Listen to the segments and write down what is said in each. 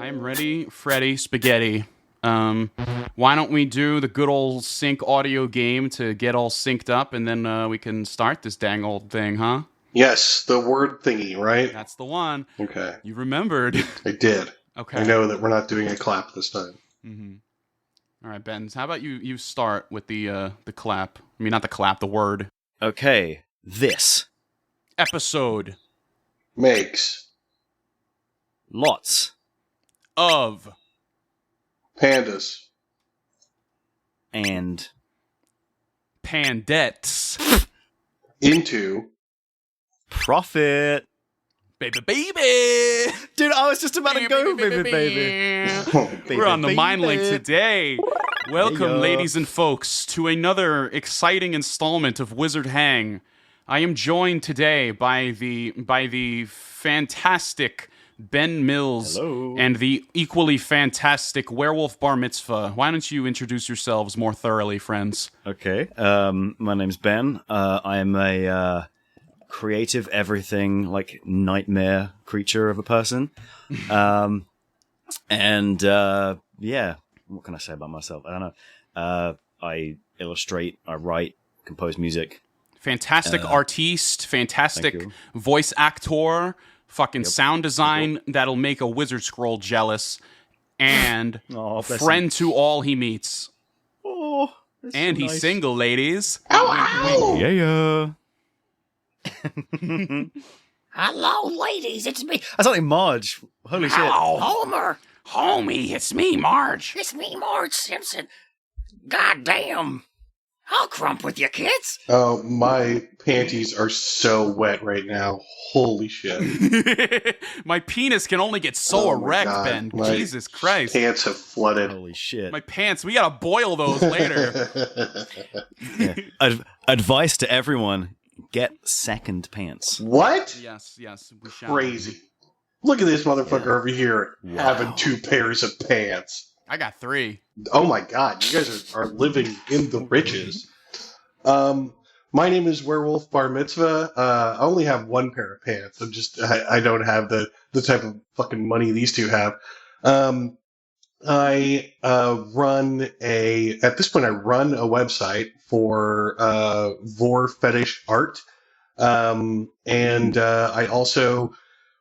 I'm ready, Freddy Spaghetti. Why don't we do the good old sync audio game to get all synced up, and then we can start this dang old thing, huh? Yes, the word thingy, right? That's the one. Okay. You remembered. I did. Okay. I know that we're not doing a clap this time. Mm-hmm. All right, Ben. How about you start with the clap? I mean, not the clap, the word. Okay. This. Episode. Makes. Lots. Of. Pandas. And. Pandettes. Into. Profit. Baby, baby. Dude, I was just about to go, baby. We're on the Mind Link today. Welcome, ladies and folks, to another exciting installment of Wizard Hang. I am joined today by the fantastic Ben Mills. Hello. And the equally fantastic Werewolf Bar Mitzvah. Why don't you introduce yourselves more thoroughly, friends? Okay. My name's Ben. I am a creative everything, like, nightmare creature of a person. Yeah. What can I say about myself? I don't know. I illustrate, I write, compose music. Fantastic artiste, fantastic voice actor, fucking sound design that'll make a wizard scroll jealous, and friend to all he meets. Oh, and so he's nice. single, ladies. Ow! Yeah. Hello, ladies, it's me. That's like Marge. Holy shit. Hello, Homer. Homie, it's me, Marge. It's me, Marge Simpson. God damn. I'll crump with you, kids. Oh, my panties are so wet right now. Holy shit. My penis can only get so Oh my erect, God. Ben. My Jesus Christ. Pants have flooded. Holy shit. My pants, we gotta boil those later. Yeah. Advice to everyone, get second pants. What? Yes, we shall. Crazy. Look at this motherfucker over here having 2 pairs of pants. I got 3. Oh my God, you guys are living in the riches. My name is Werewolf Bar Mitzvah. I only have 1 pair of pants. I don't have the type of fucking money these two have. I run at this point I run a website for vor fetish art. And I also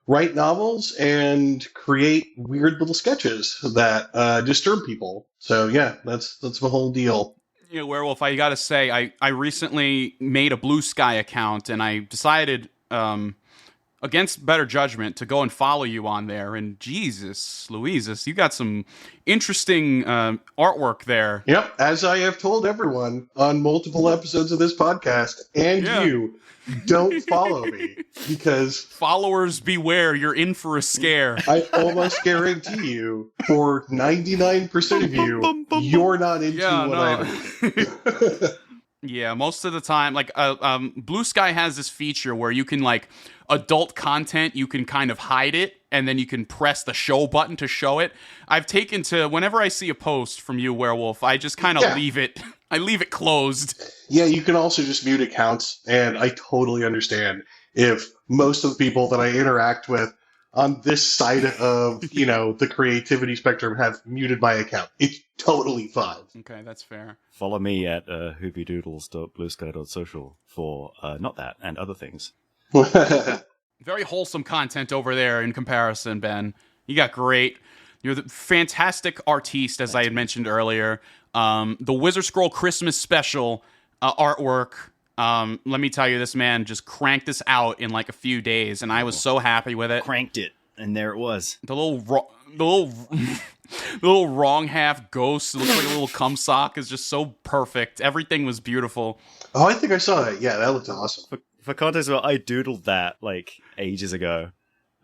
write novels and create weird little sketches that disturb people. So yeah, that's the whole deal. You know, Werewolf, I gotta say, I recently made a Blue Sky account, and I decided, against better judgment, to go and follow you on there. And Jesus, Louises, you got some interesting artwork there. Yep, as I have told everyone on multiple episodes of this podcast, and you, don't follow me, because followers beware, you're in for a scare. I almost guarantee you, for 99% of you, you're not into what I do. Yeah, most of the time, like, Blue Sky has this feature where you can, like, adult content, you can kind of hide it, and then you can press the show button to show it. I've taken to, whenever I see a post from you, Werewolf, I just kind of leave it. I leave it closed. Yeah, you can also just mute accounts, and I totally understand if most of the people that I interact with on this side of, the creativity spectrum have muted my account. It's totally fine. Okay, that's fair. Follow me at hoopydoodles.bluesky.social for not that and other things. Very wholesome content over there in comparison, Ben. You got great. You're the fantastic artiste, as I had mentioned earlier. The Wizard Scroll Christmas special artwork. Let me tell you, this man just cranked this out in like a few days, and I was so happy with it. Cranked it, and there it was. The little wrong half ghost, it looks like a little cum sock, is just so perfect. Everything was beautiful. Oh, I think I saw that. Yeah, that looked awesome. For context, I doodled that like ages ago,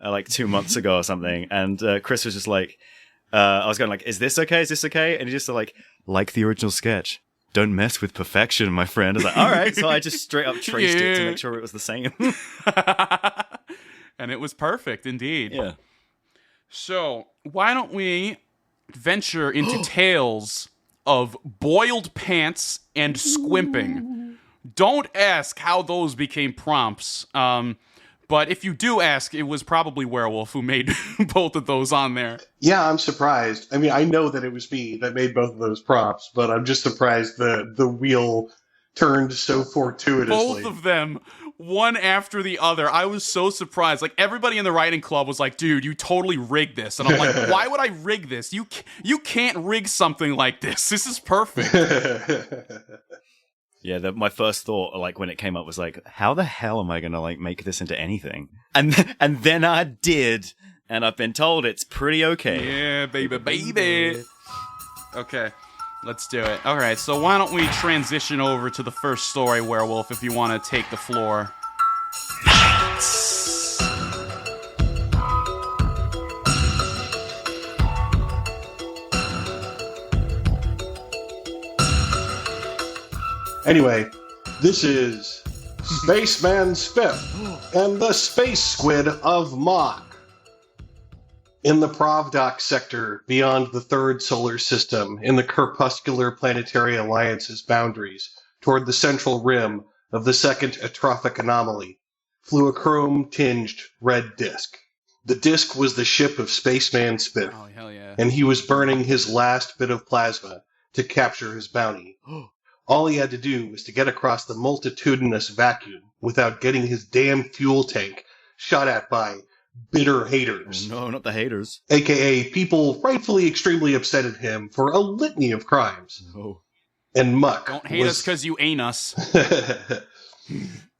like 2 months ago or something, and Chris was just like, I was going like, "Is this okay? Is this okay?" And he just like the original sketch. Don't mess with perfection, my friend. I was like, all right. So I just straight up traced it to make sure it was the same. And it was perfect, indeed. Yeah. So why don't we venture into tales of boiled pants and squimping? Don't ask how those became prompts. But if you do ask, it was probably Werewolf who made both of those on there. Yeah, I'm surprised. I mean, I know that it was me that made both of those props, but I'm just surprised the wheel turned so fortuitously. Both of them, one after the other. I was so surprised. Like, everybody in the writing club was like, dude, you totally rigged this. And I'm like, why would I rig this? You can't rig something like this. This is perfect. Yeah, my first thought, like, when it came up was like, how the hell am I gonna, like, make this into anything? And then I did, and I've been told it's pretty okay. Yeah, baby. Okay, let's do it. All right, so why don't we transition over to the first story, Werewolf, if you want to take the floor. Anyway, this is Spaceman Spiff and the Space Squid of Mach. In the Pravdok sector, beyond the third solar system, in the Corpuscular Planetary Alliance's boundaries, toward the central rim of the second atrophic anomaly, flew a chrome-tinged red disk. The disk was the ship of Spaceman Spiff, Oh, hell yeah. and he was burning his last bit of plasma to capture his bounty. All he had to do was to get across the multitudinous vacuum without getting his damn fuel tank shot at by bitter haters. Oh, no, not the haters. AKA people rightfully extremely upset at him for a litany of crimes. No. And Muck Don't hate us because you ain't us.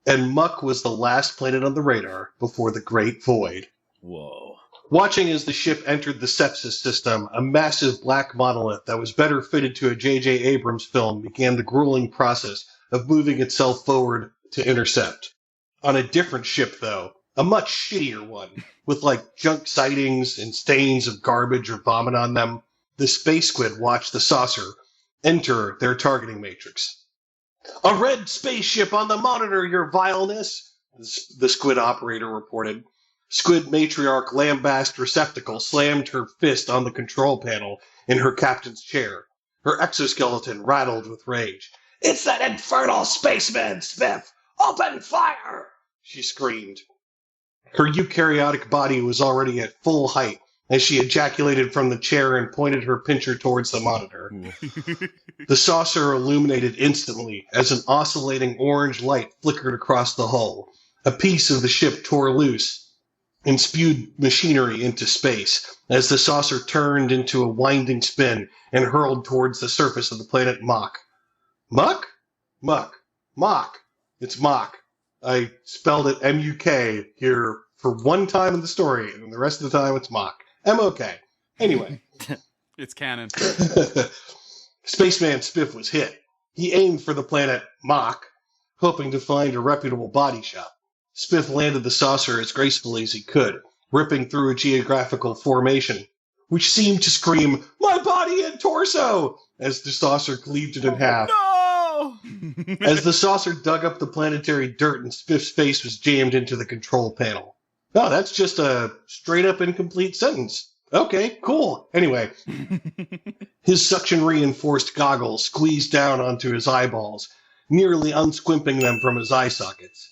And Muck was the last planet on the radar before the Great Void. Whoa. Watching as the ship entered the Sepsis system, a massive black monolith that was better fitted to a J.J. Abrams film began the grueling process of moving itself forward to intercept. On a different ship, though, a much shittier one, with like junk sightings and stains of garbage or vomit on them, the Space Squid watched the saucer enter their targeting matrix. "A red spaceship on the monitor, your vileness," the Squid operator reported. Squid matriarch Lambast Receptacle slammed her fist on the control panel in her captain's chair. Her exoskeleton rattled with rage. "It's that infernal spaceman, Spiff! Open fire!" she screamed. Her eukaryotic body was already at full height as she ejaculated from the chair and pointed her pincher towards the monitor. The saucer illuminated instantly as an oscillating orange light flickered across the hull. A piece of the ship tore loose and spewed machinery into space as the saucer turned into a winding spin and hurled towards the surface of the planet Mach. Muck? Muck. Mach. It's Mach. I spelled it M-U-K here for one time in the story, and the rest of the time it's Mach. M-O-K. Anyway. It's canon. Spaceman Spiff was hit. He aimed for the planet Mach, hoping to find a reputable body shop. Spiff landed the saucer as gracefully as he could, ripping through a geographical formation, which seemed to scream, "My body and torso!" as the saucer cleaved it in half. No! As the saucer dug up the planetary dirt and Spiff's face was jammed into the control panel. Oh, that's just a straight-up incomplete sentence. Okay, cool. Anyway, his suction-reinforced goggles squeezed down onto his eyeballs, nearly unsquimping them from his eye sockets.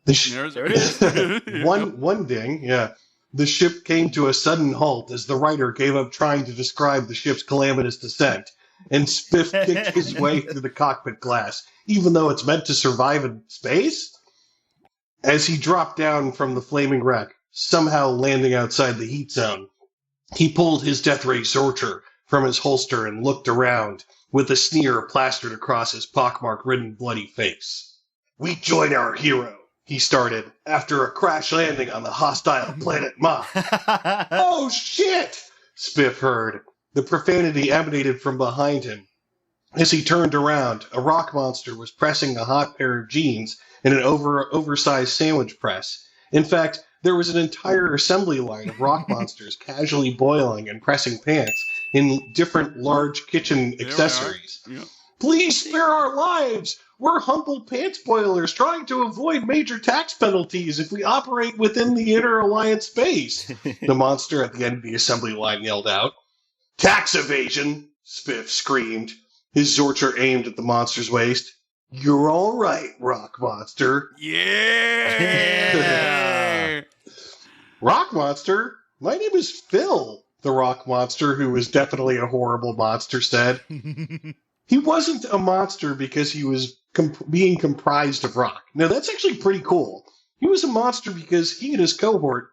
There it is. One ding, yeah. The ship came to a sudden halt as the writer gave up trying to describe the ship's calamitous descent, and Spiff kicked his way through the cockpit glass, even though it's meant to survive in space? As he dropped down from the flaming wreck, somehow landing outside the heat zone, he pulled his death ray Zorcher from his holster and looked around, with a sneer plastered across his pockmark-ridden bloody face. "We join our hero," he started, after a crash landing on the hostile planet Mach. "Oh, shit!" Spiff heard. The profanity emanated from behind him. As he turned around, a rock monster was pressing a hot pair of jeans in an oversized sandwich press. In fact, there was an entire assembly line of rock monsters casually boiling and pressing pants in different large kitchen accessories. Yep. "Please spare our lives! We're humble pants boilers trying to avoid major tax penalties if we operate within the inter-alliance space," the monster at the end of the assembly line yelled out. "Tax evasion!" Spiff screamed, his Zorcher aimed at the monster's waist. You're all right, Rock Monster. Yeah. Rock Monster? My name is Phil, the Rock Monster, who was definitely a horrible monster, said. He wasn't a monster because he was being comprised of rock. Now, that's actually pretty cool. He was a monster because he and his cohort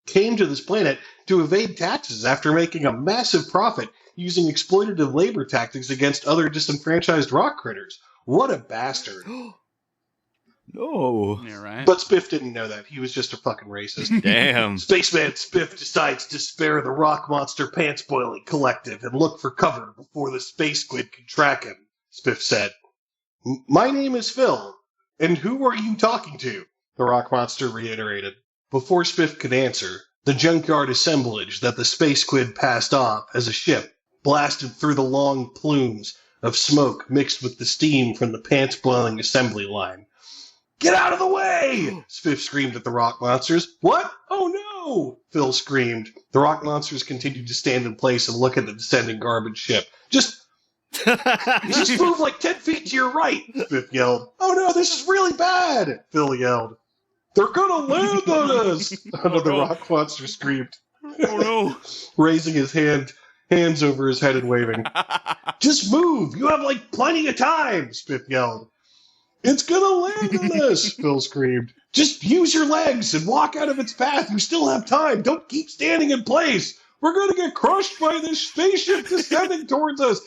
came to this planet to evade taxes after making a massive profit using exploitative labor tactics against other disenfranchised rock critters. What a bastard. No. Yeah, right. But Spiff didn't know that. He was just a fucking racist. Damn. Spaceman Spiff decides to spare the Rock Monster Pants Boiling Collective and look for cover before the space squid can track him, Spiff said. My name is Phil, and who are you talking to? The Rock Monster reiterated. Before Spiff could answer, the junkyard assemblage that the space squid passed off as a ship blasted through the long plumes of smoke mixed with the steam from the pants-boiling assembly line. Get out of the way! Spiff screamed at the rock monsters. What? Oh no! Phil screamed. The rock monsters continued to stand in place and look at the descending garbage ship. Just move like 10 feet to your right, Spiff yelled. Oh no, this is really bad, Phil yelled. They're gonna land on us! Another rock monster screamed. Oh no. Raising his hands over his head and waving. Just move! You have like plenty of time, Spiff yelled. It's gonna land on us, Phil screamed. Just use your legs and walk out of its path. You still have time. Don't keep standing in place. We're gonna get crushed by this spaceship descending towards us.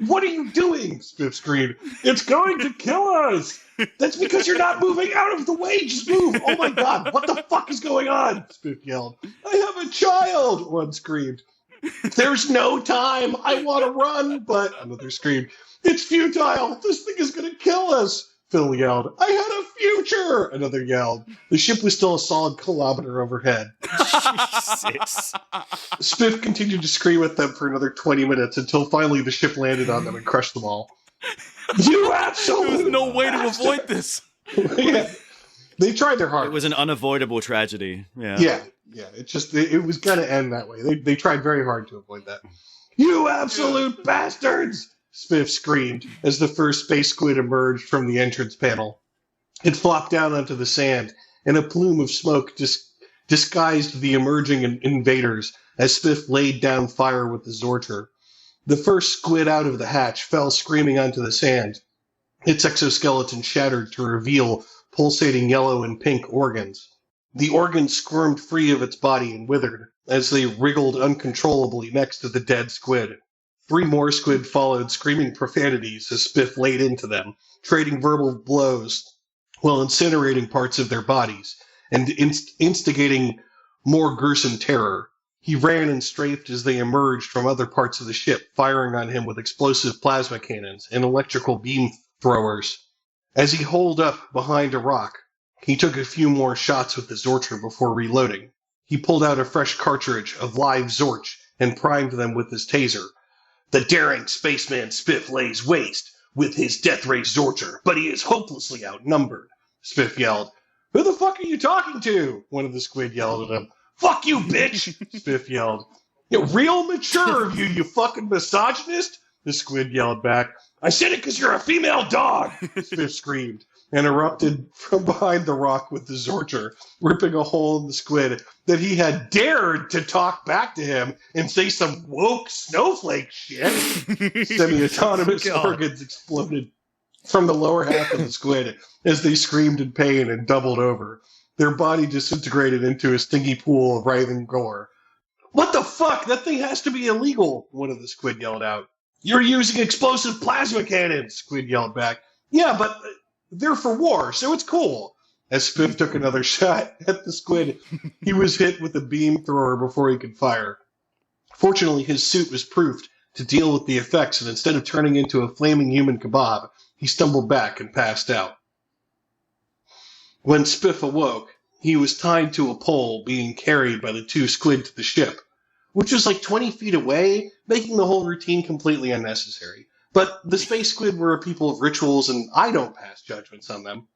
What are you doing? Spiff screamed. It's going to kill us. That's because you're not moving out of the way. Just move. Oh my God, what the fuck is going on? Spiff yelled. I have a child, one screamed. There's no time. I want to run, but another screamed. It's futile. This thing is going to kill us. Phil yelled. I had a future. Another yelled. The ship was still a solid kilometer overhead. Jesus. Spiff continued to scream at them for another 20 minutes until finally the ship landed on them and crushed them all. You absolute There was no way to bastard! avoid this. Yeah. They tried their It hardest. was an unavoidable tragedy. Yeah. Yeah. It was going to end that way. They tried very hard to avoid that. You absolute bastards! Spiff screamed as the first space squid emerged from the entrance panel. It flopped down onto the sand, and a plume of smoke disguised the emerging invaders as Spiff laid down fire with the Zorcher. The first squid out of the hatch fell screaming onto the sand. Its exoskeleton shattered to reveal pulsating yellow and pink organs. The organs squirmed free of its body and withered as they wriggled uncontrollably next to the dead squid. 3 more squid followed, screaming profanities as Spiff laid into them, trading verbal blows while incinerating parts of their bodies and instigating more gruesome terror. He ran and strafed as they emerged from other parts of the ship, firing on him with explosive plasma cannons and electrical beam throwers. As he holed up behind a rock, he took a few more shots with the Zorcher before reloading. He pulled out a fresh cartridge of live Zorch and primed them with his taser. The daring spaceman Spiff lays waste with his death ray Zorcher, but he is hopelessly outnumbered, Spiff yelled. Who the fuck are you talking to? One of the squid yelled at him. Fuck you, bitch, Spiff yelled. Real mature of you, you fucking misogynist, the squid yelled back. I said it because you're a female dog, Spiff screamed, and erupted from behind the rock with the Zorcher, ripping a hole in the squid that he had dared to talk back to him and say some woke snowflake shit. Semi-autonomous organs exploded from the lower half of the squid as they screamed in pain and doubled over. Their body disintegrated into a stinky pool of writhing gore. What the fuck? That thing has to be illegal, one of the squid yelled out. You're using explosive plasma cannons, Squid yelled back. Yeah, but they're for war, so it's cool. As Spiff took another shot at the squid, he was hit with a beam thrower before he could fire. Fortunately, his suit was proofed to deal with the effects, and instead of turning into a flaming human kebab, he stumbled back and passed out. When Spiff awoke, he was tied to a pole being carried by the 2 squid to the ship, which was like 20 feet away, making the whole routine completely unnecessary. But the space squid were a people of rituals, and I don't pass judgments on them.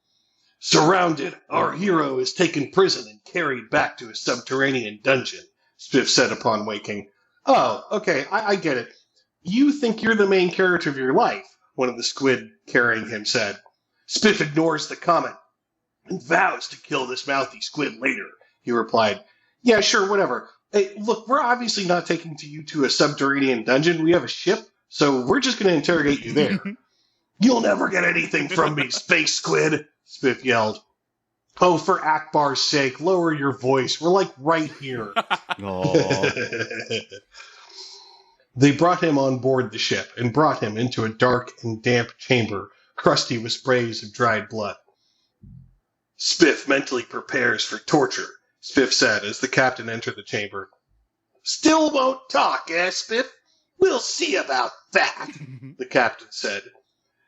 Surrounded, our hero is taken prison and carried back to a subterranean dungeon, Spiff said upon waking. Oh, okay, I get it. You think you're the main character of your life. one of the squid carrying him said. Spiff ignores the comment and vows to kill this mouthy squid later, he replied. Yeah, sure, whatever. Hey, look, we're obviously not taking you to a subterranean dungeon. We have a ship, so we're just going to interrogate you there. You'll never get anything from me, space squid, Spiff yelled. Oh, for Akbar's sake, lower your voice. We're like right here. They brought him on board the ship and brought him into a dark and damp chamber, crusty with sprays of dried blood. Spiff mentally prepares for torture, Spiff said as the captain entered the chamber. Still won't talk, eh, Spiff? We'll see about that, the captain said.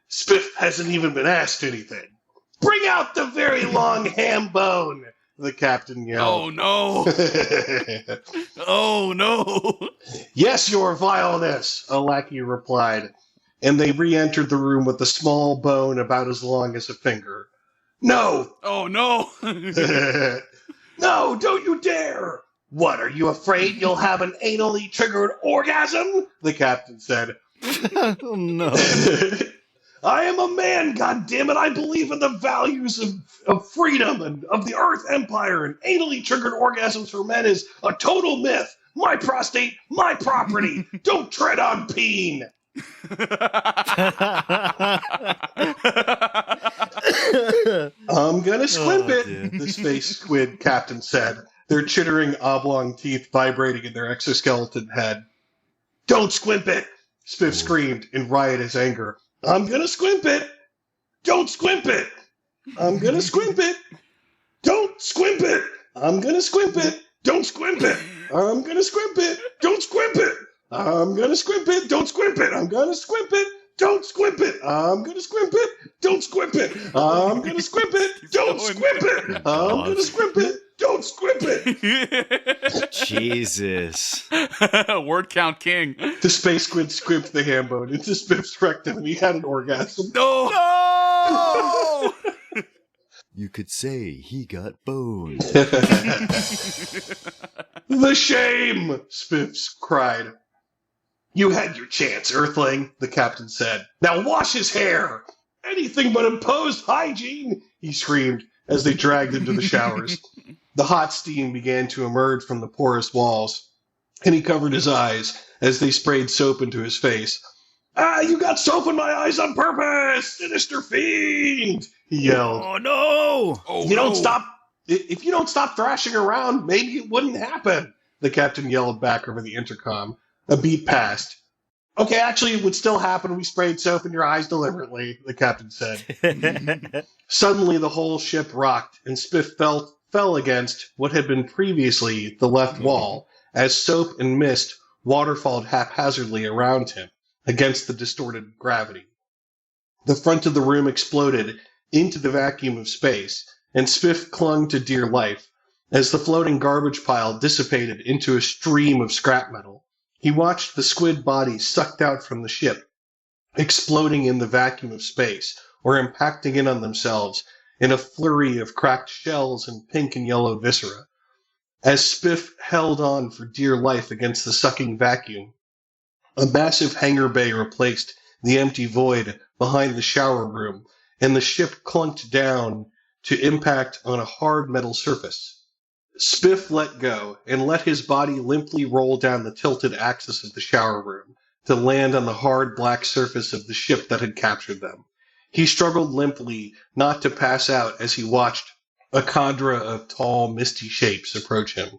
Spiff hasn't even been asked anything. Bring out the very long ham bone, the captain yelled. Oh, no. Oh, no. Yes, your vileness, a lackey replied, and they re-entered the room with a small bone about as long as a finger. No! Oh, no. No, don't you dare! What, are you afraid you'll have an anally triggered orgasm? The captain said. Oh, no. I am a man, goddammit! I believe in the values of freedom and of the Earth Empire, and anally triggered orgasms for men is a total myth. My prostate, my property. Don't tread on peen. I'm gonna squimp it, dear. the space squid captain said, their chittering oblong teeth vibrating in their exoskeleton head. Don't squimp it, Spiff screamed in riotous anger. I'm gonna squimp it. Don't squimp it. I'm gonna squimp it. Don't squimp it. I'm gonna squimp it. Don't squimp it. I'm gonna squimp it. Don't squimp it. I'm gonna squimp it. Don't squimp it. I'm gonna squimp it. Don't squimp it. I'm gonna squimp it. Don't squimp it. I'm gonna squimp it. Don't squimp it. I'm gonna squimp it. Don't squimp it. Jesus. Word count king. The space squid squimped the ham bone into Spiff's rectum and he had an orgasm. No. No! You could say he got boned. The shame! Spiff cried. You had your chance, Earthling, the captain said. Now wash his hair! Anything but imposed hygiene! He screamed as they dragged him to the showers. The hot steam began to emerge from the porous walls, and he covered his eyes as they sprayed soap into his face. Ah, you got soap in my eyes on purpose! Sinister fiend! He yelled. Oh, no! Oh, If you don't stop thrashing around, maybe it wouldn't happen, the captain yelled back over the intercom. A beat passed. Okay, actually, it would still happen. We sprayed soap in your eyes deliberately, the captain said. Suddenly, the whole ship rocked, and Spiff fell against what had been previously the left wall, as soap and mist waterfalled haphazardly around him against the distorted gravity. The front of the room exploded into the vacuum of space, and Spiff clung to dear life as the floating garbage pile dissipated into a stream of scrap metal. He watched the squid bodies sucked out from the ship, exploding in the vacuum of space, or impacting in on themselves in a flurry of cracked shells and pink and yellow viscera. As Spiff held on for dear life against the sucking vacuum, a massive hangar bay replaced the empty void behind the shower room, and the ship clunked down to impact on a hard metal surface. Spiff let go and let his body limply roll down the tilted axis of the shower room to land on the hard black surface of the ship that had captured them. He struggled limply not to pass out as he watched a cadre of tall, misty shapes approach him.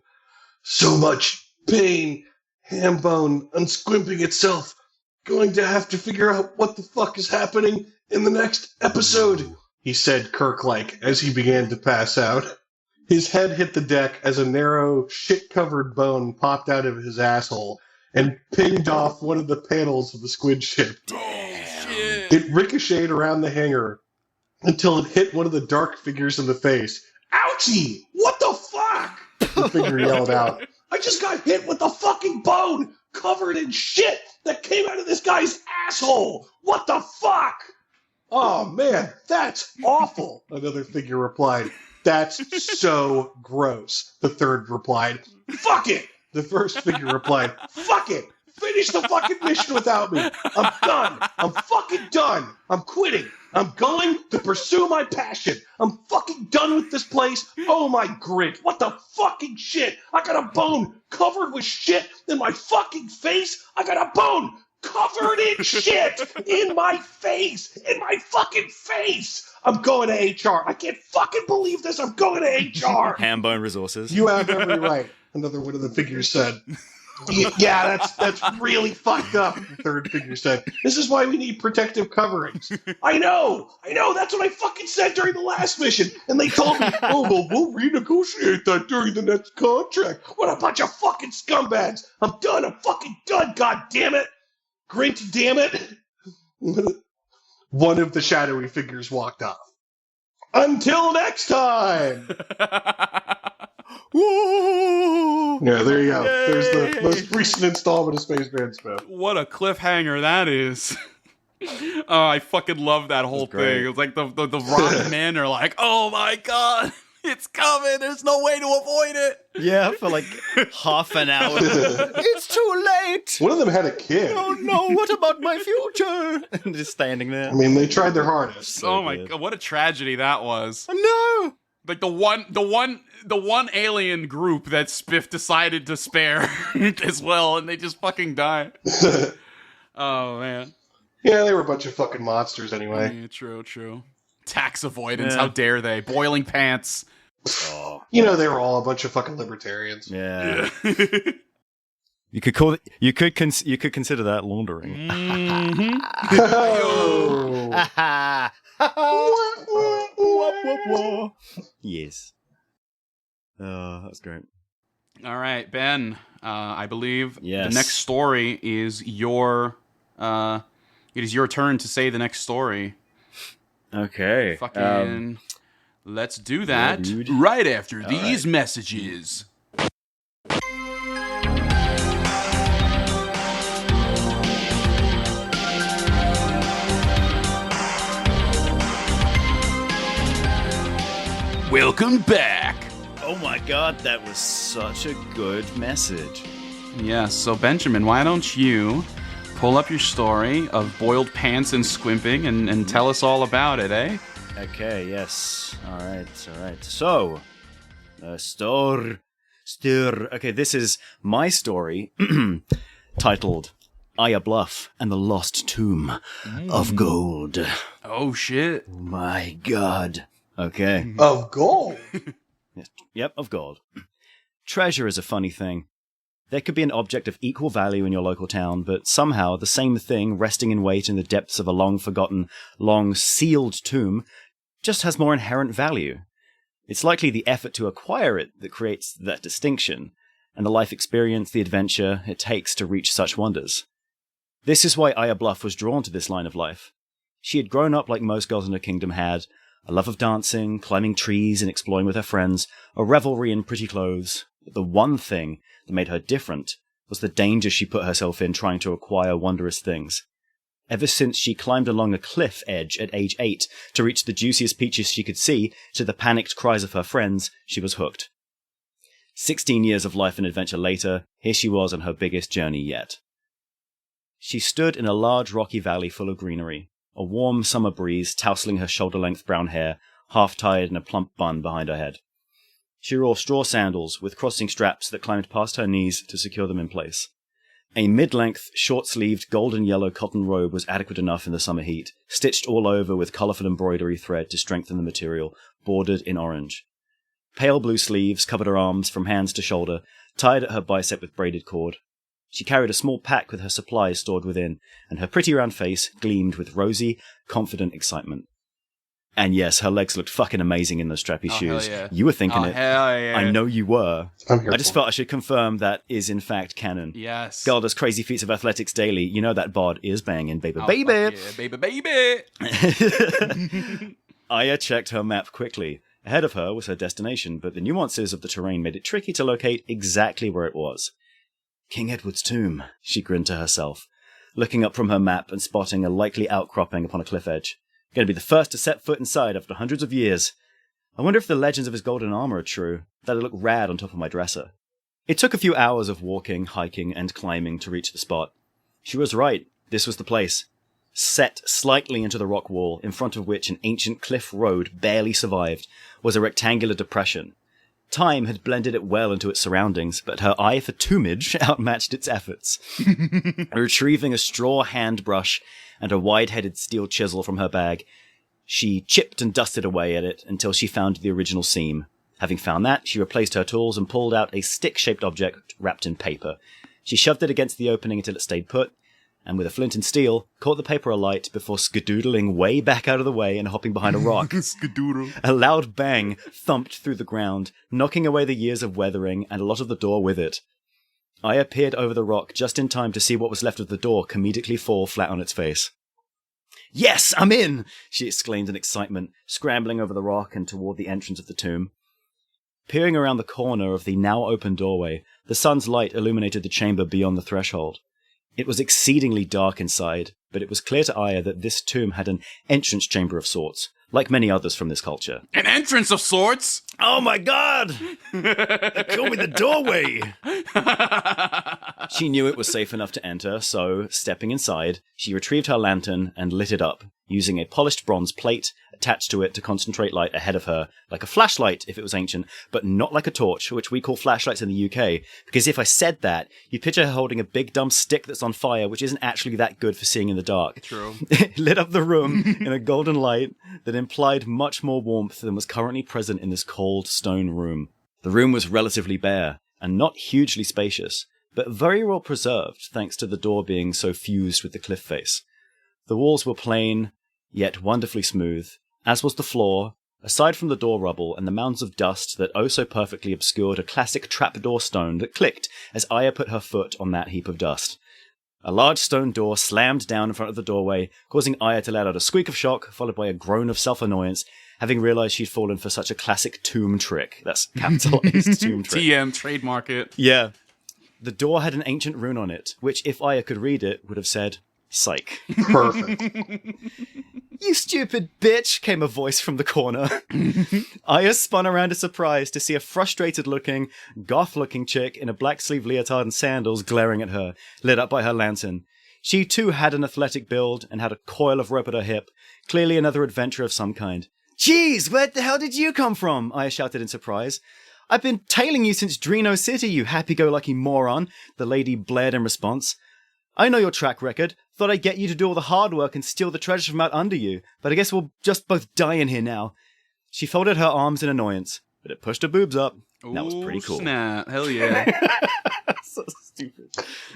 So much pain, ham bone unsquimping itself. Going to have to figure out what the fuck is happening in the next episode, he said Kirk-like as he began to pass out. His head hit the deck as a narrow, shit-covered bone popped out of his asshole and pinged off one of the panels of the squid ship. Shit. It ricocheted around the hangar until it hit one of the dark figures in the face. Ouchie! What the fuck? The figure yelled out. I just got hit with a fucking bone covered in shit that came out of this guy's asshole! What the fuck? Oh man, that's awful, another figure replied. That's so gross, the third replied. Fuck it, the first figure replied. Fuck it, finish the fucking mission without me. I'm done. I'm fucking done. I'm quitting. I'm going to pursue my passion. I'm fucking done with this place. Oh my grit. What the fucking shit? I got a bone covered with shit in my fucking face. I got a bone covered in shit in my face. In my fucking face. I'm going to HR. I can't fucking believe this. I'm going to HR. Hambone Resources. You have every right. Another one of the figures said. Yeah, that's really fucked up, the third figure said. This is why we need protective coverings. I know, that's what I fucking said during the last mission. And they told me, oh, well, we'll renegotiate that during the next contract. What a bunch of fucking scumbags. I'm done, I'm fucking done, god damn it. Grint, damn it. One of the shadowy figures walked off. Until next time! Whoa! Yeah, there you go. Yay! There's the most recent installment of Spaceman Spin. What a cliffhanger that is. Oh, I fucking love that whole great. thing. It's like the rock men are like, oh my god, it's coming. There's no way to avoid it. Yeah, for like half an hour. It's too late. One of them had a kid. Oh no, what about my future? Just standing there. I mean, they tried their hardest. So oh my good. god, what a tragedy that was. Oh no! Like the one alien group that Spiff decided to spare as well, and they just fucking die. Oh man. Yeah, they were a bunch of fucking monsters anyway. Yeah, true. Tax avoidance, Yeah. how dare they? Boiling pants. Oh, You know, they were all a bunch of fucking libertarians. yeah. You could call it. You could consider that laundering. Mhm. Oh. Yes. Oh, that's great. All right, Ben. I believe Yes. the next story is your. It is your turn to say the next story. Okay. Fucking. Let's do that dude. right after All these right. messages. Welcome back. Oh my god, that was such a good message. Yes, so Benjamin, why don't you pull up your story of boiled pants and squimping and tell us all about it, eh? Okay, yes. Alright. So, okay, this is my story, titled Aya Bluff and the Lost Tomb of Gold. Oh, shit. My god. Okay. Of gold. Yep, of gold. Treasure is a funny thing. There could be an object of equal value in your local town, but somehow the same thing resting in wait in the depths of a long-forgotten, long-sealed tomb just has more inherent value. It's likely the effort to acquire it that creates that distinction, and the life experience, the adventure it takes to reach such wonders. This is why Aya Bluff was drawn to this line of life. She had grown up like most girls in her kingdom had, a love of dancing, climbing trees and exploring with her friends, a revelry in pretty clothes. But the one thing that made her different was the danger she put herself in trying to acquire wondrous things. Ever since she climbed along a cliff edge at age 8 to reach the juiciest peaches she could see, to the panicked cries of her friends, she was hooked. 16 years of life and adventure later, here she was on her biggest journey yet. She stood in a large rocky valley full of greenery, a warm summer breeze tousling her shoulder-length brown hair, half-tied in a plump bun behind her head. She wore straw sandals with crossing straps that climbed past her knees to secure them in place. A mid-length, short-sleeved, golden-yellow cotton robe was adequate enough in the summer heat, stitched all over with colourful embroidery thread to strengthen the material, bordered in orange. Pale blue sleeves covered her arms from hands to shoulder, tied at her bicep with braided cord. She carried a small pack with her supplies stored within, and her pretty round face gleamed with rosy, confident excitement. And yes, her legs looked fucking amazing in those strappy shoes. Hell yeah. You were thinking Oh, it. hell yeah. I know you were. I'm here I just for felt I should confirm that is in fact canon. Yes. Girl does crazy feats of athletics daily. You know that bod is banging, baby. Oh, baby! fuck yeah, baby. Aya checked her map quickly. Ahead of her was her destination, but the nuances of the terrain made it tricky to locate exactly where it was. King Edward's tomb, she grinned to herself, looking up from her map and spotting a likely outcropping upon a cliff edge. Going to be the first to set foot inside after hundreds of years. I wonder if the legends of his golden armor are true. That'd look rad on top of my dresser. It took a few hours of walking, hiking, and climbing to reach the spot. She was right. This was the place. Set slightly into the rock wall, in front of which an ancient cliff road barely survived, was a rectangular depression. Time had blended it well into its surroundings, but her eye for tombage outmatched its efforts. Retrieving a straw hand brush and a wide-headed steel chisel from her bag, she chipped and dusted away at it until she found the original seam. Having found that, she replaced her tools and pulled out a stick-shaped object wrapped in paper. She shoved it against the opening until it stayed put, and with a flint and steel, caught the paper alight before skedoodling way back out of the way and hopping behind a rock. Skadoodle. A loud bang thumped through the ground, knocking away the years of weathering and a lot of the door with it. I appeared over the rock just in time to see what was left of the door comedically fall flat on its face. "Yes, I'm in!" she exclaimed in excitement, scrambling over the rock and toward the entrance of the tomb. Peering around the corner of the now open doorway, the sun's light illuminated the chamber beyond the threshold. It was exceedingly dark inside, but it was clear to Aya that this tomb had an entrance chamber of sorts, like many others from this culture. An entrance of sorts? Oh my god! They called me the doorway! She knew it was safe enough to enter, so, stepping inside, she retrieved her lantern and lit it up, using a polished bronze plate attached to it to concentrate light ahead of her, like a flashlight if it was ancient, but not like a torch, which we call flashlights in the UK, because if I said that, you'd picture her holding a big dumb stick that's on fire, which isn't actually that good for seeing in the dark. True. It lit up the room in a golden light that implied much more warmth than was currently present in this cold stone room. The room was relatively bare, and not hugely spacious, but very well preserved thanks to the door being so fused with the cliff face. The walls were plain, yet wonderfully smooth, as was the floor, aside from the door rubble and the mounds of dust that oh so perfectly obscured a classic trapdoor stone that clicked as Aya put her foot on that heap of dust. A large stone door slammed down in front of the doorway, causing Aya to let out a squeak of shock, followed by a groan of self-annoyance, having realized she'd fallen for such a classic tomb trick. That's capitalized tomb trick. TM, trademark it. Yeah. The door had an ancient rune on it, which, if Aya could read it, would have said, "Psych." Perfect. "You stupid bitch," came a voice from the corner. Aya spun around in surprise to see a frustrated-looking, goth-looking chick in a black-sleeve leotard and sandals glaring at her, lit up by her lantern. She, too, had an athletic build and had a coil of rope at her hip, clearly another adventure of some kind. "Jeez, where the hell did you come from?" Aya shouted in surprise. "I've been tailing you since Drino City, you happy-go-lucky moron," the lady blared in response. "I know your track record. Thought I'd get you to do all the hard work and steal the treasure from out under you, but I guess we'll just both die in here now." She folded her arms in annoyance, but it pushed her boobs up. That was pretty cool. Snap. Hell yeah. So stupid.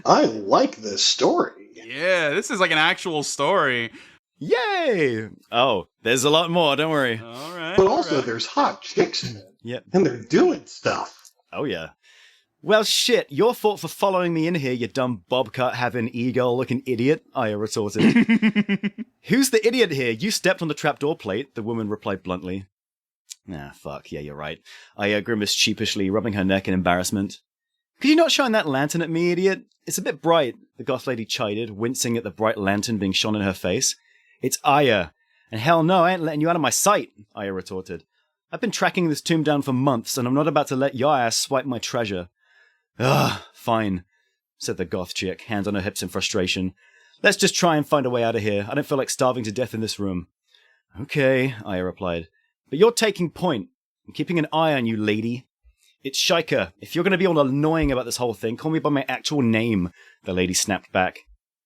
I like this story. Yeah, this is like an actual story. Yay! Oh, there's a lot more, don't worry. All right. But also, there's hot chicks in it. Yep. And they're doing stuff. Oh, yeah. "Well, shit, your fault for following me in here, you dumb bobcut-having e-girl-looking idiot," Aya retorted. "Who's the idiot here? You stepped on the trapdoor plate," the woman replied bluntly. "Ah, fuck, yeah, you're right." Aya grimaced sheepishly, rubbing her neck in embarrassment. "Could you not shine that lantern at me, idiot? It's a bit bright," the goth lady chided, wincing at the bright lantern being shone in her face. "It's Aya. And hell no, I ain't letting you out of my sight," Aya retorted. "I've been tracking this tomb down for months, and I'm not about to let your ass swipe my treasure." "Ugh, fine," said the goth chick, hands on her hips in frustration. "Let's just try and find a way out of here. I don't feel like starving to death in this room." "Okay," Aya replied. "But you're taking point. I'm keeping an eye on you, lady." "It's Shika. If you're going to be all annoying about this whole thing, call me by my actual name," the lady snapped back.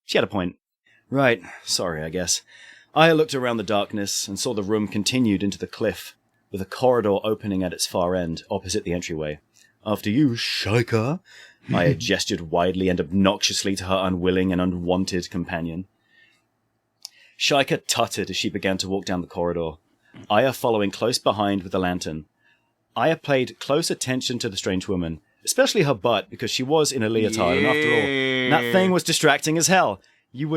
She had a point. "Right, sorry, I guess." Aya looked around the darkness and saw the room continued into the cliff, with a corridor opening at its far end, opposite the entryway. "After you, Shika," Aya gestured widely and obnoxiously to her unwilling and unwanted companion. Shika tutted as she began to walk down the corridor, Aya following close behind with a lantern. Aya paid close attention to the strange woman, especially her butt, because she was in a leotard, and after all, that thing was distracting as hell. You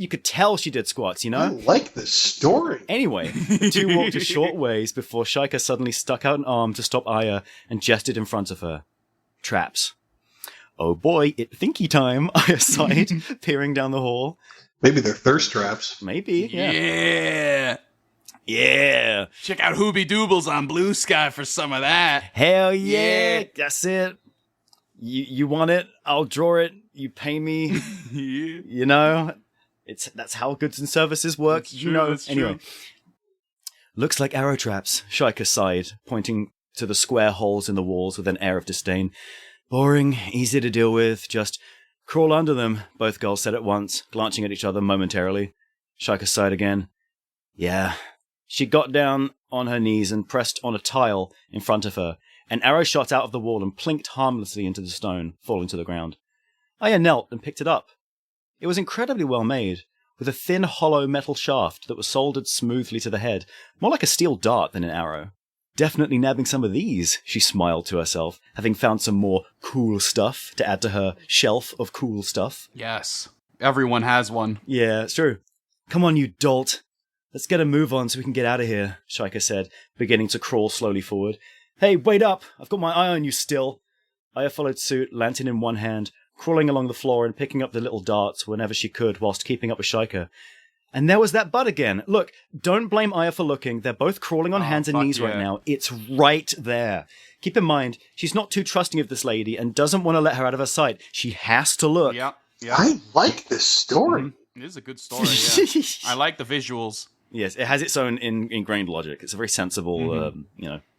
could tell she did squats, you I know? like this story. Anyway, the two walked a short ways before Shika suddenly stuck out an arm to stop Aya and gestured in front of her. Traps. "Oh boy, it thinky time," Aya sighed, peering down the hall. Maybe they're thirst traps. Maybe, yeah. Yeah. Yeah. Check out Hoobie Doobles on Blue Sky for some of that. Hell yeah. Yeah. That's it. You want it? I'll draw it. You pay me. You know, that's how goods and services work. That's you true, know. that's Anyway, true. looks like arrow traps. Shika sighed, pointing to the square holes in the walls with an air of disdain. Boring, easy to deal with. Just crawl under them. Both girls said at once, glancing at each other momentarily. Shika sighed again. Yeah. She got down on her knees and pressed on a tile in front of her. An arrow shot out of the wall and plinked harmlessly into the stone, falling to the ground. Aya knelt and picked it up. It was incredibly well made, with a thin, hollow metal shaft that was soldered smoothly to the head, more like a steel dart than an arrow. Definitely nabbing some of these, she smiled to herself, having found some more cool stuff to add to her shelf of cool stuff. Yes. Everyone has one. Yeah, it's true. Come on, you dolt. Let's get a move on so we can get out of here, Shika said, beginning to crawl slowly forward. Hey, wait up! I've got my eye on you still. Aya followed suit, lantern in one hand, crawling along the floor and picking up the little darts whenever she could whilst keeping up with Shika. And there was that butt again. Look, don't blame Aya for looking. They're both crawling on hands and knees right now. It's right there. Keep in mind, she's not too trusting of this lady and doesn't want to let her out of her sight. She has to look. Yep. I like this story. It is a good story, yeah. I like the visuals. Yes, it has its own ingrained logic. It's a very sensible,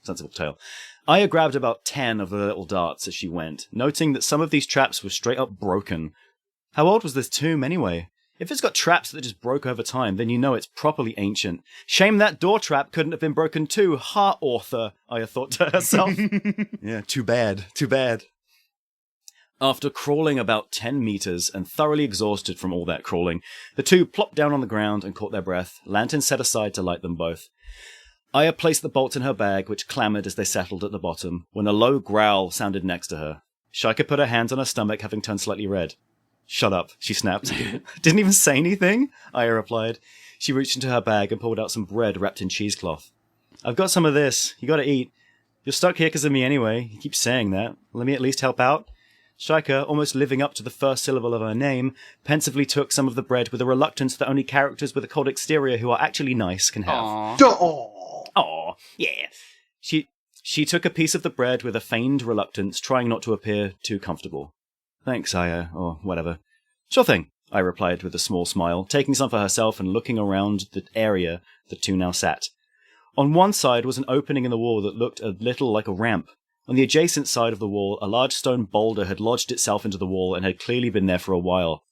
sensible tale. Aya grabbed about 10 of the little darts as she went, noting that some of these traps were straight up broken. How old was this tomb, anyway? If it's got traps that just broke over time, then you know it's properly ancient. Shame that door trap couldn't have been broken too, ha, author, Aya thought to herself. Yeah, too bad, too bad. After crawling about 10 meters and thoroughly exhausted from all that crawling, the two plopped down on the ground and caught their breath, lanterns set aside to light them both. Aya placed the bolts in her bag, which clamoured as they settled at the bottom, when a low growl sounded next to her. Shika put her hands on her stomach, having turned slightly red. Shut up, she snapped. Didn't even say anything, Aya replied. She reached into her bag and pulled out some bread wrapped in cheesecloth. I've got some of this. You gotta eat. You're stuck here because of me anyway. You keep saying that. Let me at least help out. Shika, almost living up to the first syllable of her name, pensively took some of the bread with a reluctance that only characters with a cold exterior who are actually nice can have. Aw, yeah. She took a piece of the bread with a feigned reluctance, trying not to appear too comfortable. Thanks, Aya, or whatever. Sure thing, I replied with a small smile, taking some for herself and looking around the area the two now sat. On one side was an opening in the wall that looked a little like a ramp. On the adjacent side of the wall, a large stone boulder had lodged itself into the wall and had clearly been there for a while.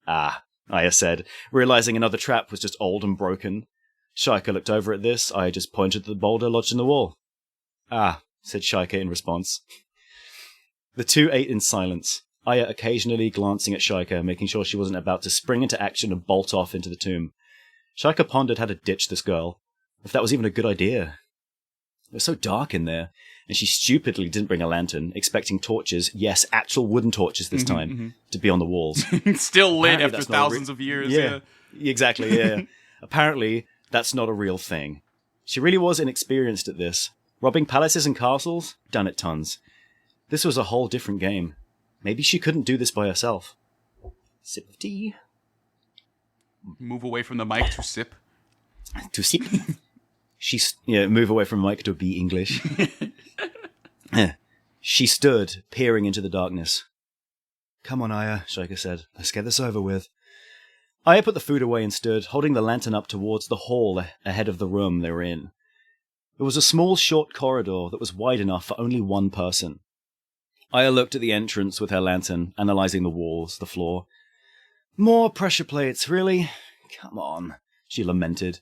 Ah, Aya said, realizing another trap was just old and broken. Shika looked over at this. Aya just pointed to the boulder lodged in the wall. Ah, said Shika in response. The two ate in silence, Aya occasionally glancing at Shika, making sure she wasn't about to spring into action and bolt off into the tomb. Shika pondered how to ditch this girl, if that was even a good idea. It was so dark in there, and she stupidly didn't bring a lantern, expecting torches, yes, actual wooden torches this time, to be on the walls. Still lit Apparently after thousands of years. Yeah, exactly, yeah. Apparently, that's not a real thing. She really was inexperienced at this. Robbing palaces and castles? Done it tons. This was a whole different game. Maybe she couldn't do this by herself. Sip of tea. Move away from the mic to sip. To sip. Move away from Mike to be English. She stood, peering into the darkness. Come on, Aya, Shika said. Let's get this over with. Aya put the food away and stood, holding the lantern up towards the hall ahead of the room they were in. It was a small, short corridor that was wide enough for only one person. Aya looked at the entrance with her lantern, analysing the walls, the floor. More pressure plates, really? Come on, she lamented.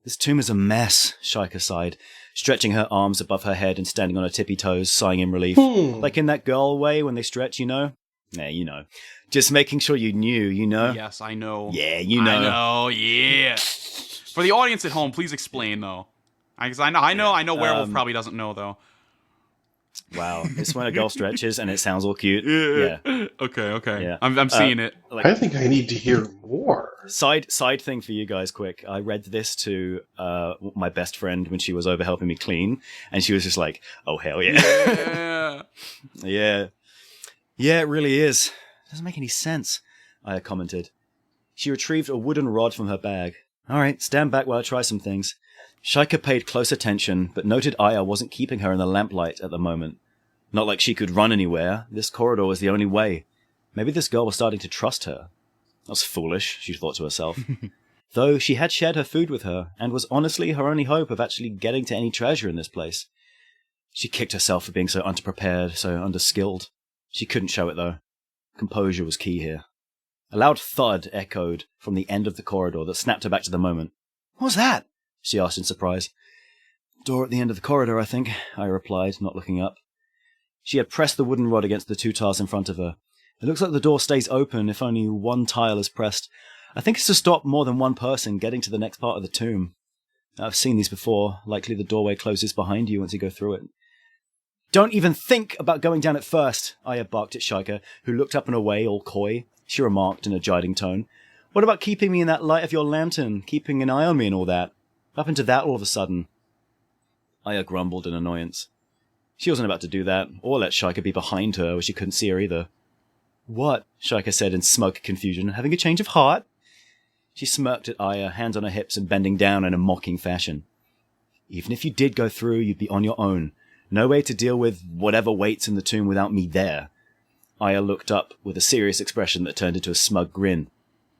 This tomb is a mess, Shika sighed, stretching her arms above her head and standing on her tippy toes, sighing in relief. Like in that girl way when they stretch, you know? Nah, you know. Just making sure you knew, you know? Yes, I know. Yeah, you know. I know, yeah. For the audience at home, please explain, though. Because I know Werewolf probably doesn't know, though. Wow, it's when a girl stretches and it sounds all cute. Yeah. Okay. Yeah. I'm seeing it. I think I need to hear more. Side thing for you guys, quick. I read this to my best friend when she was over helping me clean, and she was just like, "Oh hell yeah, Yeah. yeah, it really is. Doesn't make any sense." I commented. She retrieved a wooden rod from her bag. All right, stand back while I try some things. Shika paid close attention, but noted Aya wasn't keeping her in the lamplight at the moment. Not like she could run anywhere. This corridor was the only way. Maybe this girl was starting to trust her. That was foolish, she thought to herself. Though she had shared her food with her, and was honestly her only hope of actually getting to any treasure in this place. She kicked herself for being so underprepared, so underskilled. She couldn't show it, though. Composure was key here. A loud thud echoed from the end of the corridor that snapped her back to the moment. "What was that?" she asked in surprise. "Door at the end of the corridor, I think," I replied, not looking up. She had pressed the wooden rod against the two tiles in front of her. It looks like the door stays open if only one tile is pressed. I think it's to stop more than one person getting to the next part of the tomb. I've seen these before. Likely the doorway closes behind you once you go through it. "Don't even think about going down it first," Aya barked at Shika, who looked up and away, all coy. She remarked in a chiding tone, "What about keeping me in that light of your lantern, keeping an eye on me and all that? What happened to that all of a sudden?" Aya grumbled in annoyance. She wasn't about to do that, or let Shika be behind her where she couldn't see her either. "What?" Shika said in smug confusion. "Having a change of heart?" She smirked at Aya, hands on her hips and bending down in a mocking fashion. "Even if you did go through, you'd be on your own. No way to deal with whatever waits in the tomb without me there." Aya looked up with a serious expression that turned into a smug grin.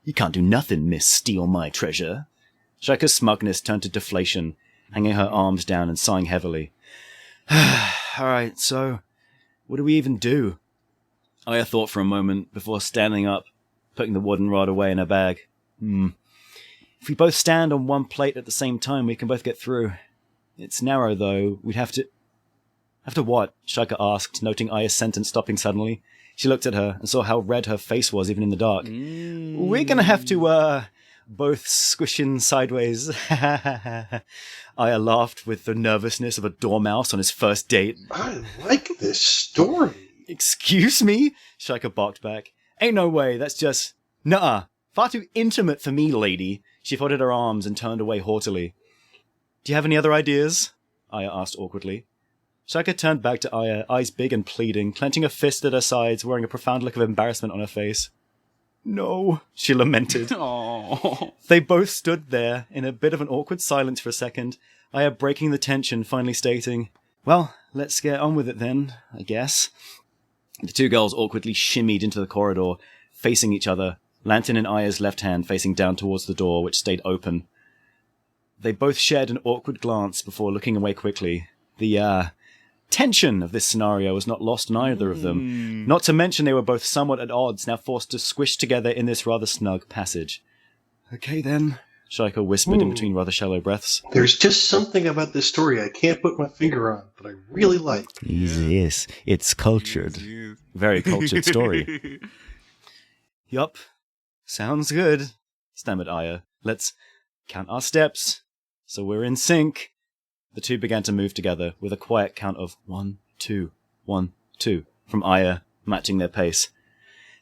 "You can't do nothing, miss, steal my treasure." Shika's smugness turned to deflation, hanging her arms down and sighing heavily. "Alright, so what do we even do?" Aya thought for a moment before standing up, putting the wooden rod away in her bag. If we both stand on one plate at the same time, we can both get through. It's narrow, though. We'd have to... "Have to what?" Shika asked, noting Aya's sentence stopping suddenly. She looked at her and saw how red her face was, even in the dark. "We're gonna have to, both squish in sideways." Aya laughed with the nervousness of a dormouse on his first date. I like this story. "Excuse me?" Shika barked back. "Ain't no way, that's just... Nuh-uh. Far too intimate for me, lady." She folded her arms and turned away haughtily. "Do you have any other ideas?" Aya asked awkwardly. Shika turned back to Aya, eyes big and pleading, clenching a fist at her sides, wearing a profound look of embarrassment on her face. "No," she lamented. Oh. They both stood there, in a bit of an awkward silence for a second, Aya breaking the tension, finally stating, "Well, let's get on with it then, I guess." The two girls awkwardly shimmied into the corridor, facing each other, lantern in Aya's left hand facing down towards the door, which stayed open. They both shared an awkward glance before looking away quickly. The, tension of this scenario was not lost on either of them. Not to mention they were both somewhat at odds, now forced to squish together in this rather snug passage. "Okay then," Shika whispered in between rather shallow breaths. There's just something about this story I can't put my finger on, but I really like. Yes, it's cultured. Very cultured story. "Yup. Sounds good," stammered Aya. "Let's count our steps, so we're in sync." The two began to move together, with a quiet count of 1, 2, 1, 2, from Aya, matching their pace.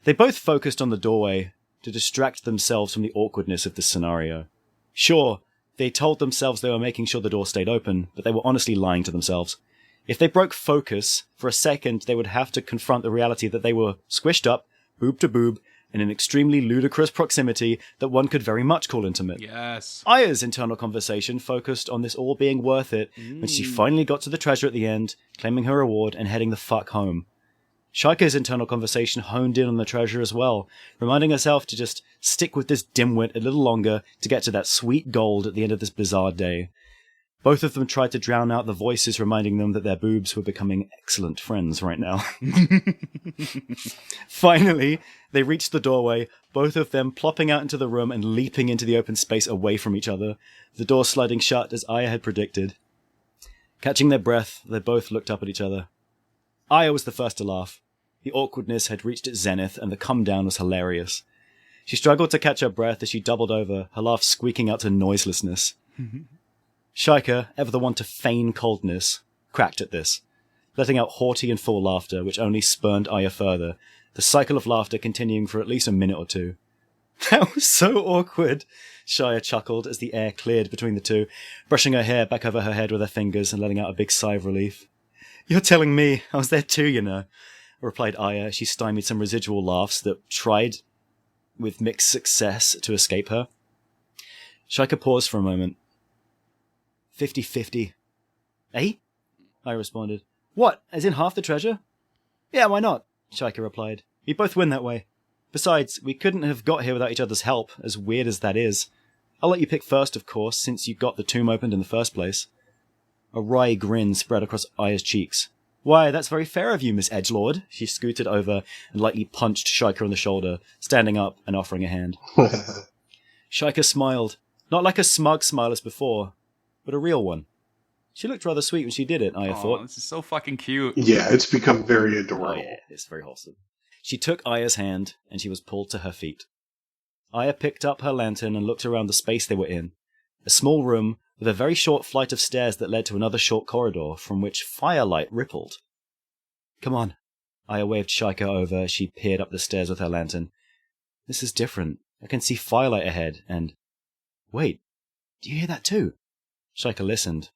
They both focused on the doorway to distract themselves from the awkwardness of this scenario. Sure, they told themselves they were making sure the door stayed open, but they were honestly lying to themselves. If they broke focus, for a second they would have to confront the reality that they were squished up, boob to boob, in an extremely ludicrous proximity that one could very much call intimate. Yes. Aya's internal conversation focused on this all being worth it when she finally got to the treasure at the end, claiming her reward and heading the fuck home. Shika's internal conversation honed in on the treasure as well, reminding herself to just stick with this dimwit a little longer to get to that sweet gold at the end of this bizarre day. Both of them tried to drown out the voices reminding them that their boobs were becoming excellent friends right now. Finally, they reached the doorway, both of them plopping out into the room and leaping into the open space away from each other, the door sliding shut as Aya had predicted. Catching their breath, they both looked up at each other. Aya was the first to laugh. The awkwardness had reached its zenith, and the come-down was hilarious. She struggled to catch her breath as she doubled over, her laugh squeaking out to noiselessness. Shika, ever the one to feign coldness, cracked at this, letting out haughty and full laughter, which only spurned Aya further, the cycle of laughter continuing for at least a minute or two. "That was so awkward," Shia chuckled as the air cleared between the two, brushing her hair back over her head with her fingers and letting out a big sigh of relief. "You're telling me I was there too, you know," replied Aya as she stymied some residual laughs that tried, with mixed success, to escape her. Shika paused for a moment. 50-50. "Eh?" I responded. What, as in half the treasure? Yeah, why not? Shaika replied. We both win that way. Besides, we couldn't have got here without each other's help, as weird as that is. I'll let you pick first, of course, since you got the tomb opened in the first place. A wry grin spread across Aya's cheeks. Why, that's very fair of you, Miss Edgelord. She scooted over and lightly punched Shaika on the shoulder, standing up and offering a hand. Shaika smiled, not like a smug smile as before, but a real one. She looked rather sweet when she did it, Aya thought. This is so fucking cute. Yeah, it's become very Oh adorable. yeah, it's very wholesome. She took Aya's hand, and she was pulled to her feet. Aya picked up her lantern and looked around the space they were in. A small room with a very short flight of stairs that led to another short corridor from which firelight rippled. Come on. Aya waved Shaika over as she peered up the stairs with her lantern. This is different. I can see firelight ahead, and... Wait, do you hear that too? Shaika listened.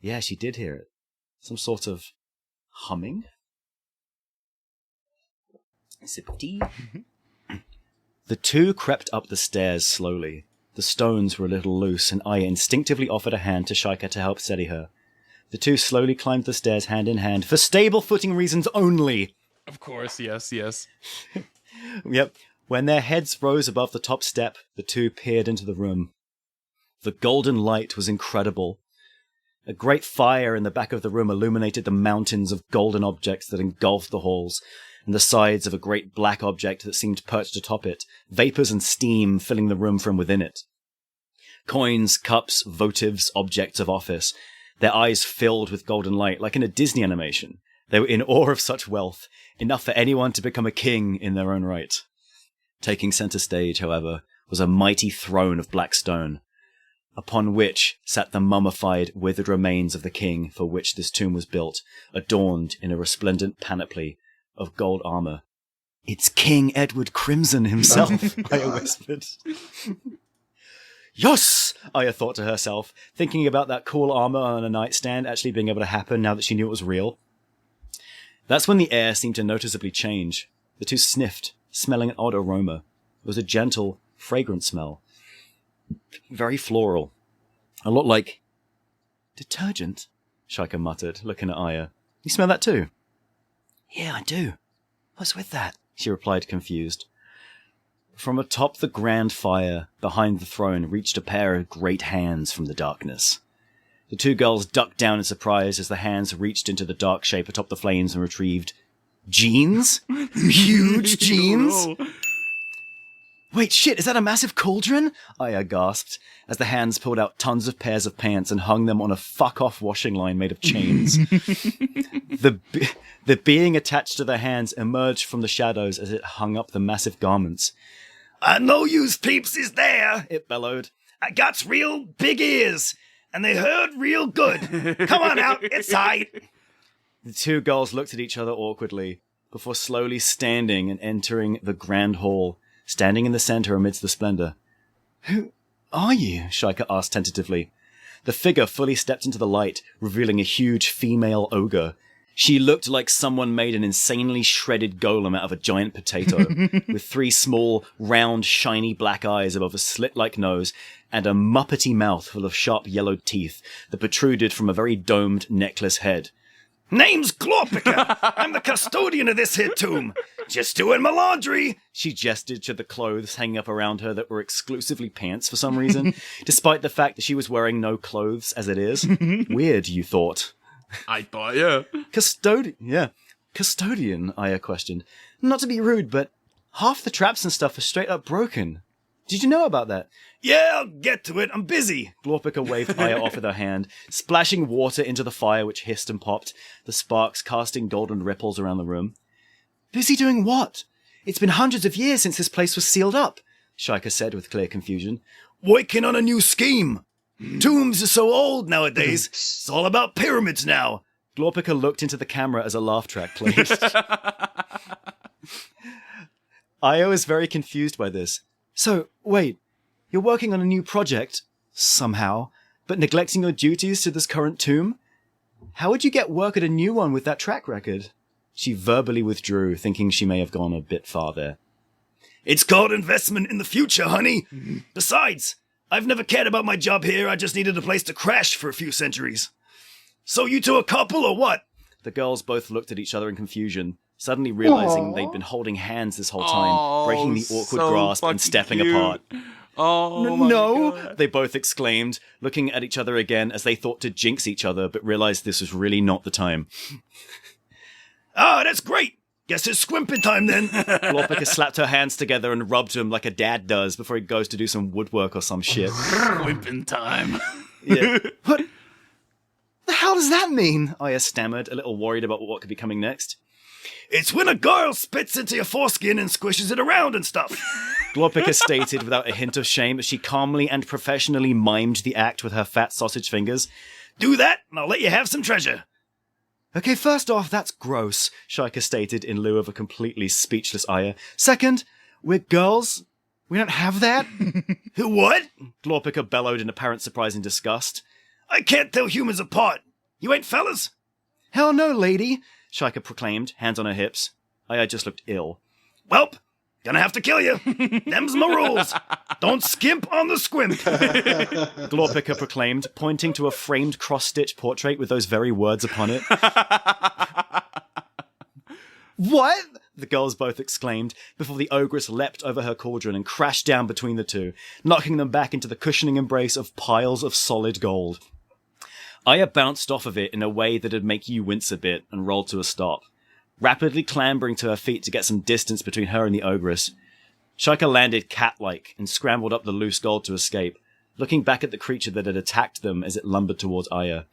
Yeah, she did hear it. Some sort of humming? Sip of tea. The two crept up the stairs slowly. The stones were a little loose, and Aya instinctively offered a hand to Shaika to help steady her. The two slowly climbed the stairs hand in hand, for stable footing reasons only. Of course, yes. Yep. When their heads rose above the top step, the two peered into the room. The golden light was incredible. A great fire in the back of the room illuminated the mountains of golden objects that engulfed the halls, and the sides of a great black object that seemed perched atop it, vapors and steam filling the room from within it. Coins, cups, votives, objects of office, their eyes filled with golden light, like in a Disney animation. They were in awe of such wealth, enough for anyone to become a king in their own right. Taking center stage, however, was a mighty throne of black stone, upon which sat the mummified, withered remains of the king for which this tomb was built, adorned in a resplendent panoply of gold armor. It's King Edward Crimson himself, Aya whispered. Yes! Aya thought to herself, thinking about that cool armor on a nightstand actually being able to happen now that she knew it was real. That's when the air seemed to noticeably change. The two sniffed, smelling an odd aroma. It was a gentle, fragrant smell. Very floral. A lot like... detergent? Shaika muttered, looking at Aya. You smell that too? Yeah, I do. What's with that? She replied, confused. From atop the grand fire, behind the throne, reached a pair of great hands from the darkness. The two girls ducked down in surprise as the hands reached into the dark shape atop the flames and retrieved... jeans? Huge jeans? Wait, shit, is that a massive cauldron? Aya gasped, as the hands pulled out tons of pairs of pants and hung them on a fuck-off washing line made of chains. The being attached to the hands emerged from the shadows as it hung up the massive garments. I know yous peeps is there, it bellowed. I got real big ears, and they heard real good. Come on out, it's tight. The two girls looked at each other awkwardly, before slowly standing and entering the grand hall, standing in the center amidst the splendor. Who are you? Shaika asked tentatively. The figure fully stepped into the light, revealing a huge female ogre. She looked like someone made an insanely shredded golem out of a giant potato, with three small, round, shiny black eyes above a slit-like nose, and a muppety mouth full of sharp yellowed teeth that protruded from a very domed, necklace head. Name's Glorpica. I'm the custodian of this here tomb. Just doing my laundry. She gestured to the clothes hanging up around her that were exclusively pants for some reason, despite the fact that she was wearing no clothes as it is. Weird, you thought. I thought, yeah. Custodian, Aya questioned. Not to be rude, but half the traps and stuff are straight up broken. Did you know about that? Yeah, I'll get to it. I'm busy. Glorpica waved Aya off with her hand, splashing water into the fire which hissed and popped, the sparks casting golden ripples around the room. Busy doing what? It's been hundreds of years since this place was sealed up, Shaika said with clear confusion. Working on a new scheme. Tombs are so old nowadays. It's all about pyramids now. Glorpica looked into the camera as a laugh track played. Aya was very confused by this. So, wait, you're working on a new project, somehow, but neglecting your duties to this current tomb? How would you get work at a new one with that track record? She verbally withdrew, thinking she may have gone a bit far there. It's called investment in the future, honey. Besides, I've never cared about my job here. I just needed a place to crash for a few centuries. So you two a couple or what? The girls both looked at each other in confusion, suddenly realizing they'd been holding hands this whole time, breaking the awkward so grasp and fucking stepping cute. apart. Oh, my No, God. they both exclaimed, looking at each other again as they thought to jinx each other, but realized this was really not the time. Ah, that's great. Guess it's squimping time then. Glorpika slapped her hands together and rubbed them like a dad does before he goes to do some woodwork or some shit. Whipping time. Yeah. What the hell does that mean? Aya stammered, a little worried about what could be coming next. It's when a girl spits into your foreskin and squishes it around and stuff. Glorpika stated without a hint of shame as she calmly and professionally mimed the act with her fat sausage fingers. Do that, and I'll let you have some treasure. Okay, first off, that's gross, Shaika stated in lieu of a completely speechless Aya. Second, we're girls. We don't have that. What? Glorpika bellowed in apparent surprise and disgust. I can't tell humans apart. You ain't fellas? Hell no, lady, Shaika proclaimed, hands on her hips. Aya just looked ill. Welp, gonna have to kill you. Them's my rules. Don't skimp on the squimp. Glorpika proclaimed, pointing to a framed cross-stitch portrait with those very words upon it. What? The girls both exclaimed, before the ogress leapt over her cauldron and crashed down between the two, knocking them back into the cushioning embrace of piles of solid gold. Aya bounced off of it in a way that'd make you wince a bit and rolled to a stop, rapidly clambering to her feet to get some distance between her and the ogress. Shaika landed cat-like and scrambled up the loose gold to escape, looking back at the creature that had attacked them as it lumbered towards Aya.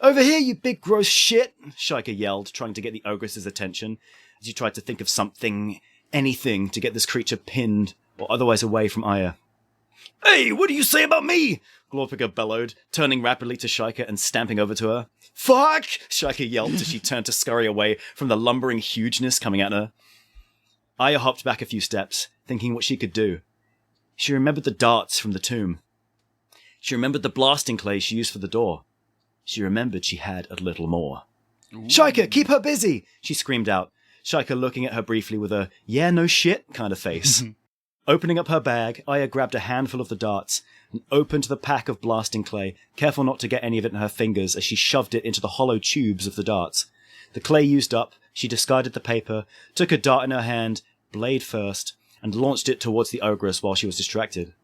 Over here, you big gross shit, Shaika yelled, trying to get the ogress's attention, as he tried to think of something, anything, to get this creature pinned or otherwise away from Aya. Hey, what do you say about me? Glorpika bellowed, turning rapidly to Shaika and stamping over to her. Fuck! Shaika yelped as she turned to scurry away from the lumbering hugeness coming at her. Aya hopped back a few steps, thinking what she could do. She remembered the darts from the tomb. She remembered the blasting clay she used for the door. She remembered she had a little more. Shaika, keep her busy! She screamed out, Shaika looking at her briefly with a yeah, no shit kind of face. Opening up her bag, Aya grabbed a handful of the darts and opened the pack of blasting clay, careful not to get any of it in her fingers as she shoved it into the hollow tubes of the darts. The clay used up, she discarded the paper, took a dart in her hand, blade first, and launched it towards the ogress while she was distracted.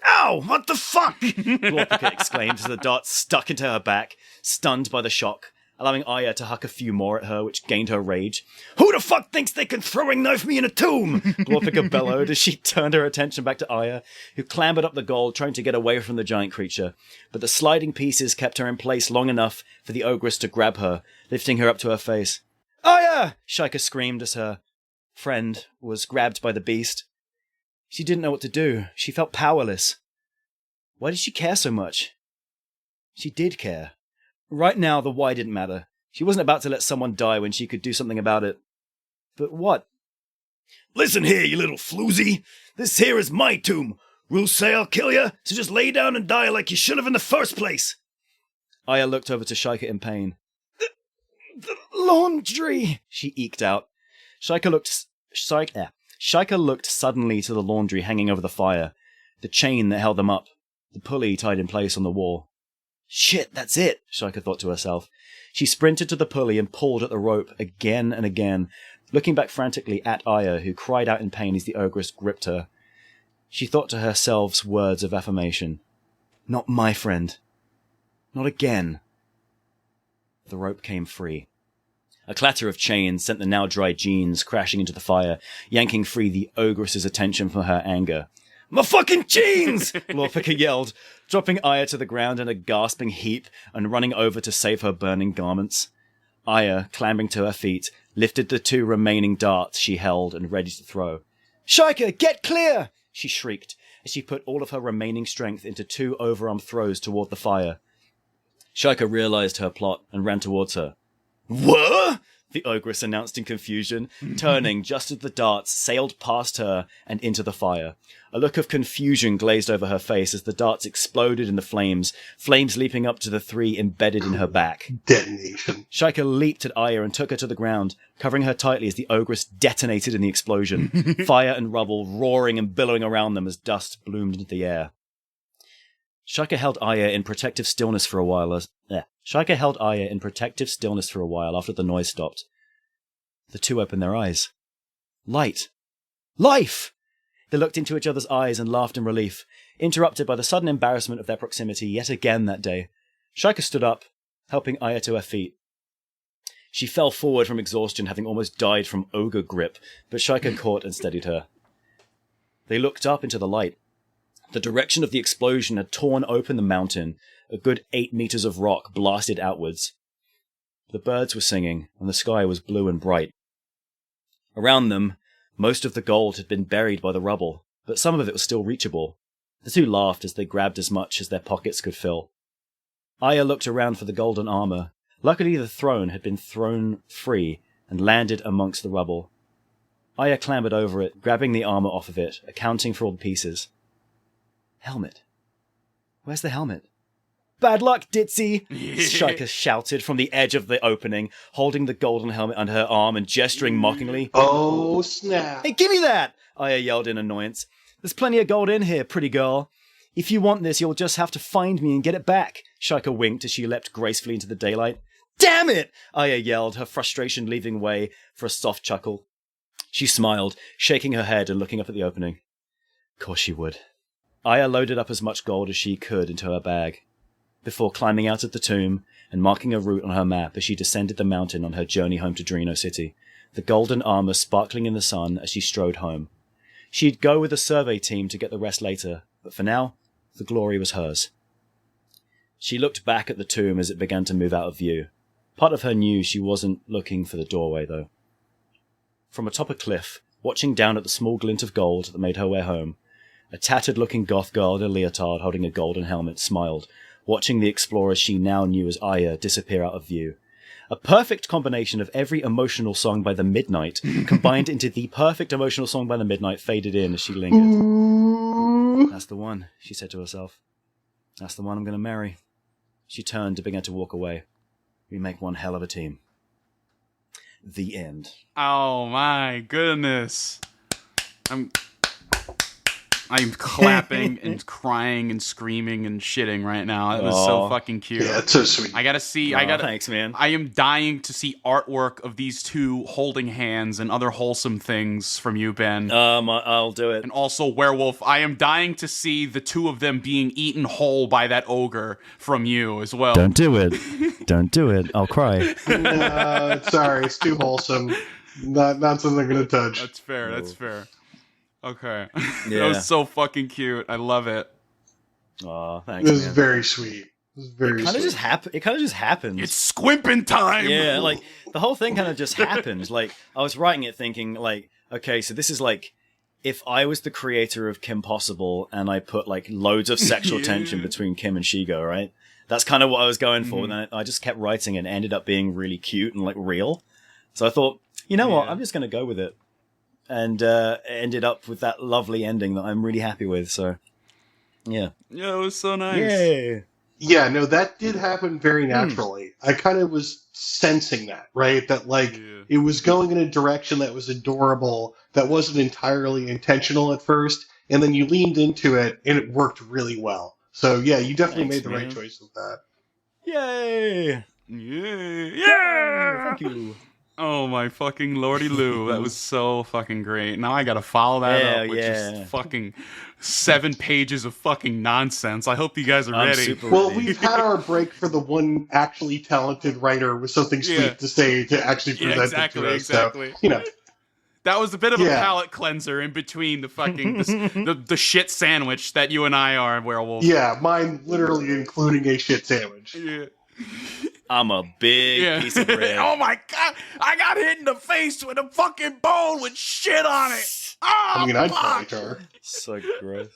Ow, what the fuck? Glorpika exclaimed as the dart stuck into her back, stunned by the shock, allowing Aya to huck a few more at her, which gained her rage. Who the fuck thinks they can throwing knife me in a tomb? Glorpika bellowed as she turned her attention back to Aya, who clambered up the gold trying to get away from the giant creature, but the sliding pieces kept her in place long enough for the ogress to grab her, lifting her up to her face. Aya! Shaika screamed as her friend was grabbed by the beast. She didn't know what to do. She felt powerless. Why did she care so much? She did care. Right now, the why didn't matter. She wasn't about to let someone die when she could do something about it. But what? Listen here, you little floozy. This here is my tomb. Rules say I'll kill you, so just lay down and die like you should have in the first place. Aya looked over to Shaika in pain. The laundry, she eked out. Shaika looked suddenly to the laundry hanging over the fire, the chain that held them up, the pulley tied in place on the wall. Shit, that's it, Shaika thought to herself. She sprinted to the pulley and pulled at the rope again and again, looking back frantically at Aya, who cried out in pain as the ogress gripped her. She thought to herself words of affirmation. Not my friend. Not again. The rope came free. A clatter of chains sent the now dry jeans crashing into the fire, yanking free the ogress's attention from her anger. My fucking jeans! Glorpika yelled, dropping Aya to the ground in a gasping heap and running over to save her burning garments. Aya, clambering to her feet, lifted the 2 remaining darts she held and ready to throw. Shaika, get clear! She shrieked as she put all of her remaining strength into 2 overarm throws toward the fire. Shaika realized her plot and ran towards her. What? The ogress announced in confusion, turning just as the darts sailed past her and into the fire. A look of confusion glazed over her face as the darts exploded in the flames leaping up to the 3 embedded in her back. Detonation. Shaika leaped at Aya and took her to the ground, covering her tightly as the ogress detonated in the explosion, fire and rubble roaring and billowing around them as dust bloomed into the air. Shaika held Aya in protective stillness for a while as Shaika held Aya in protective stillness for a while after the noise stopped. The two opened their eyes. Light! Life! They looked into each other's eyes and laughed in relief, interrupted by the sudden embarrassment of their proximity yet again that day. Shaika stood up, helping Aya to her feet. She fell forward from exhaustion, having almost died from ogre grip, but Shaika caught and steadied her. They looked up into the light. The direction of the explosion had torn open the mountain. A good 8 meters of rock blasted outwards. The birds were singing, and the sky was blue and bright. Around them, most of the gold had been buried by the rubble, but some of it was still reachable. The two laughed as they grabbed as much as their pockets could fill. Aya looked around for the golden armor. Luckily, the throne had been thrown free and landed amongst the rubble. Aya clambered over it, grabbing the armor off of it, accounting for all the pieces. Helmet. Where's the helmet? Bad luck, Ditzy! Shaika shouted from the edge of the opening, holding the golden helmet under her arm and gesturing mockingly. Oh, snap. Hey, give me that! Aya yelled in annoyance. There's plenty of gold in here, pretty girl. If you want this, you'll just have to find me and get it back. Shaika winked as she leapt gracefully into the daylight. Damn it! Aya yelled, her frustration leaving way for a soft chuckle. She smiled, shaking her head and looking up at the opening. Course she would. Aya loaded up as much gold as she could into her bag, before climbing out of the tomb and marking a route on her map as she descended the mountain on her journey home to Drino City, the golden armor sparkling in the sun as she strode home. She'd go with the survey team to get the rest later, but for now, the glory was hers. She looked back at the tomb as it began to move out of view. Part of her knew she wasn't looking for the doorway, though. From atop a cliff, watching down at the small glint of gold that made her way home, a tattered-looking goth girl in a leotard holding a golden helmet smiled, watching the explorers she now knew as Aya disappear out of view. A perfect combination of every emotional song by the Midnight combined into the perfect emotional song by the Midnight faded in as she lingered. That's the one, she said to herself. That's the one I'm going to marry. She turned and began to walk away. We make one hell of a team. The end. Oh my goodness. I'm clapping and crying and screaming and shitting right now. It was so fucking cute. Yeah, it's so sweet. I gotta see. Thanks, man. I am dying to see artwork of these two holding hands and other wholesome things from you, Ben. I'll do it. And also Werewolf. I am dying to see the two of them being eaten whole by that ogre from you as well. Don't do it. Don't do it. I'll cry. No, sorry, it's too wholesome. Not something I'm gonna touch. That's fair. That's fair. Okay. Yeah. That was so fucking cute. I love it. Aw, thanks, It was man. very sweet. It was very It kind sweet. of just happens. It's squimping time. Yeah, like the whole thing kind of just happened. Like I was writing it thinking like, okay, so this is like if I was the creator of Kim Possible and I put like loads of sexual tension between Kim and Shigo, right? That's kind of what I was going for. And then I just kept writing and it ended up being really cute and like real. So I thought, you know what? I'm just going to go with it. And it ended up with that lovely ending that I'm really happy with. So, yeah. Yeah, it was so nice. Yay. Yeah, no, that did happen very naturally. I kind of was sensing that, right? That, like, it was going in a direction that was adorable, that wasn't entirely intentional at first, and then you leaned into it, and it worked really well. So, yeah, you definitely made the right choice with that. Yay. Yeah. Thank you. Oh my fucking lordy Lou. That was so fucking great. Now I gotta follow that up with just fucking 7 pages of fucking nonsense. I hope you guys are ready. Well, we've had our break for the one actually talented writer with something sweet to say to actually present it to us. Exactly. So, you know. That was a bit of a palate cleanser in between the fucking the shit sandwich that you and I are, Werewolf. Yeah, mine literally including a shit sandwich. Yeah. I'm a big piece of bread. Oh my god! I got hit in the face with a fucking bowl with shit on it. Oh, I mean, I'd probably tar. So gross.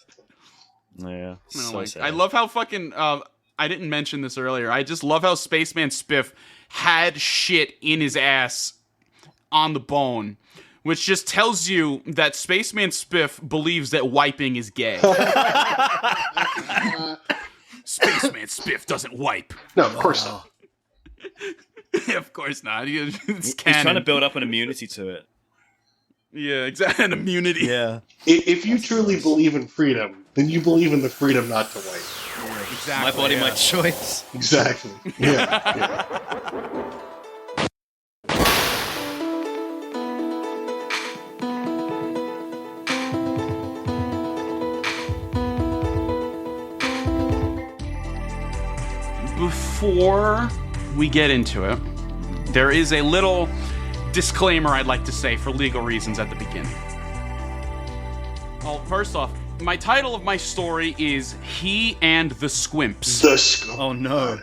Yeah. So sad. I love how fucking. I didn't mention this earlier. I just love how Spaceman Spiff had shit in his ass on the bone, which just tells you that Spaceman Spiff believes that wiping is gay. Spaceman Spiff doesn't wipe. No, of course not. Of course not. He's trying to build up an immunity to it. Yeah, exactly. An immunity. Yeah. If you truly believe in freedom, then you believe in the freedom not to wipe. Exactly. My body, yeah. my choice. Exactly. Yeah. Before we get into it, there is a little disclaimer I'd like to say for legal reasons at the beginning. Well, first off, my title of my story is He and the Squimps. Oh no.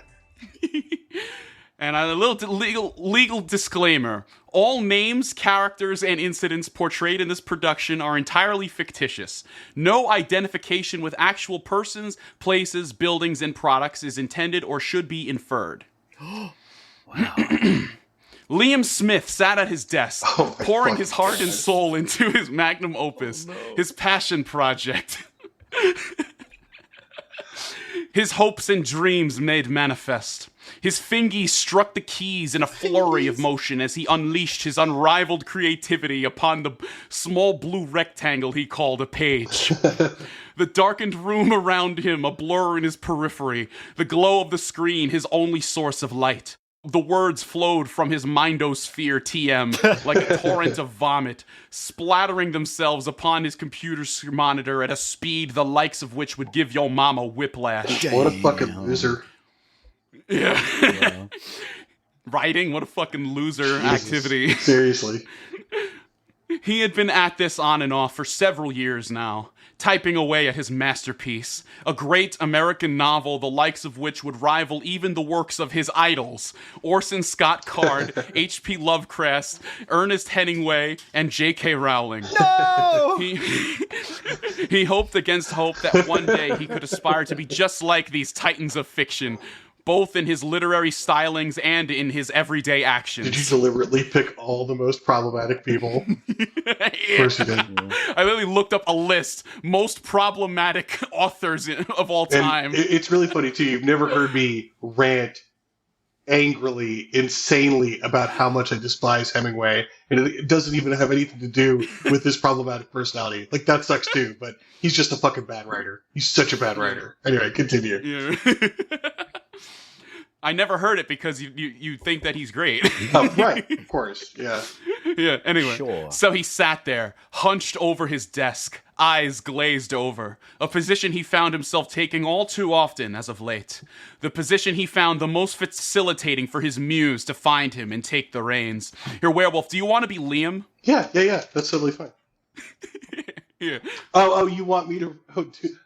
And a little legal disclaimer. All names, characters, and incidents portrayed in this production are entirely fictitious. No identification with actual persons, places, buildings, and products is intended or should be inferred. Wow. Liam Smith sat at his desk, pouring fucking his heart and God. soul into his magnum opus, his passion project. His hopes and dreams made manifest. His fingies struck the keys in a flurry of motion as he unleashed his unrivaled creativity upon the small blue rectangle he called a page. The darkened room around him, a blur in his periphery, the glow of the screen, his only source of light. The words flowed from his mindosphere TM like a torrent of vomit, splattering themselves upon his computer monitor at a speed the likes of which would give your mama whiplash. What a fucking loser. Yeah. Writing, what a fucking loser activity. Seriously. He had been at this on and off for several years now, typing away at his masterpiece, a great American novel the likes of which would rival even the works of his idols, Orson Scott Card, H.P. Lovecraft, Ernest Hemingway, and J.K. Rowling. No! He hoped against hope that one day he could aspire to be just like these titans of fiction, both in his literary stylings and in his everyday actions. Did you deliberately pick all the most problematic people? Of course you did. I literally looked up a list, most problematic authors of all time. And it's really funny, too. You've never heard me rant angrily, insanely about how much I despise Hemingway. And it doesn't even have anything to do with his problematic personality. Like, that sucks, too. But he's just a fucking bad writer. He's such a bad writer. Anyway, continue. Yeah. I never heard it because you think that he's great. Oh, right, of course, yeah. Yeah, anyway. Sure. So he sat there, hunched over his desk, eyes glazed over, a position he found himself taking all too often as of late. The position he found the most facilitating for his muse to find him and take the reins. Here, Werewolf, do you want to be Liam? Yeah, that's totally fine. Yeah. Oh, you want me to...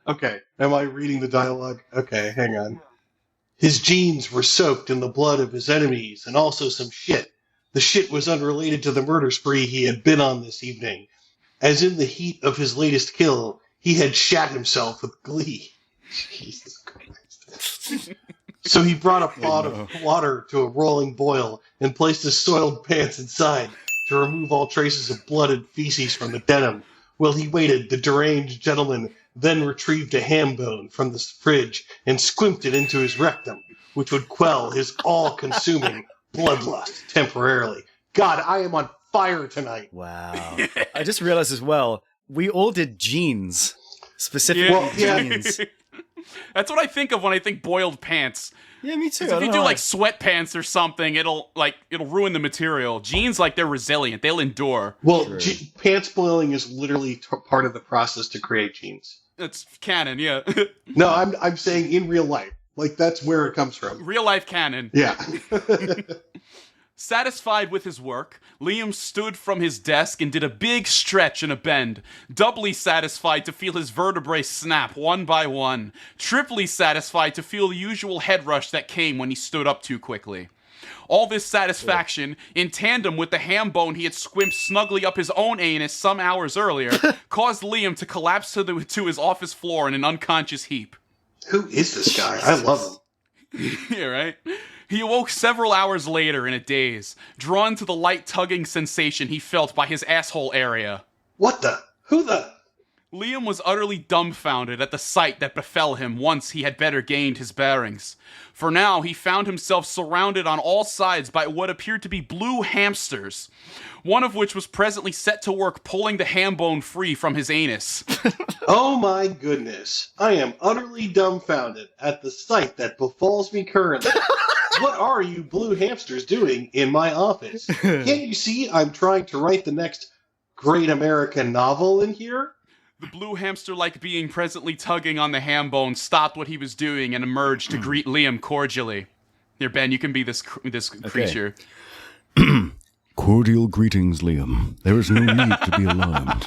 Okay, am I reading the dialogue? Okay, hang on. His jeans were soaked in the blood of his enemies, and also some shit. The shit was unrelated to the murder spree he had been on this evening. As in the heat of his latest kill, he had shat himself with glee. Jesus Christ. So he brought a pot of water to a rolling boil and placed his soiled pants inside to remove all traces of blood and feces from the denim. While he waited, the deranged gentleman then retrieved a ham bone from the fridge and squimped it into his rectum, which would quell his all-consuming bloodlust temporarily. God, I am on fire tonight. Wow. I just realized as well, we all did jeans. Specifically jeans. That's what I think of when I think boiled pants. Yeah, me too. If you do like sweatpants or something, it'll ruin the material. Jeans, like, they're resilient; they'll endure. Well, pants boiling is literally part of the process to create jeans. It's canon, yeah. No, I'm saying in real life, like that's where it comes from. Real life canon. Yeah. Satisfied with his work, Liam stood from his desk and did a big stretch and a bend, doubly satisfied to feel his vertebrae snap one by one, triply satisfied to feel the usual head rush that came when he stood up too quickly. All this satisfaction, in tandem with the ham bone he had squimped snugly up his own anus some hours earlier, caused Liam to collapse to his office floor in an unconscious heap. Who is this guy? I love him. Yeah, right? He awoke several hours later in a daze, drawn to the light tugging sensation he felt by his asshole area. What the? Who the? Liam Liam was utterly dumbfounded at the sight that befell him once he had better gained his bearings. For now, he found himself surrounded on all sides by what appeared to be blue hamsters, one of which was presently set to work pulling the ham bone free from his anus. Oh my goodness. I am utterly dumbfounded at the sight that befalls me currently. What are you blue hamsters doing in my office? Can't you see I'm trying to write the next great American novel in here? The blue hamster-like being presently tugging on the ham bone stopped what he was doing and emerged to greet Liam cordially. Here, Ben, you can be this creature. Cordial greetings, Liam. There is no need to be alarmed.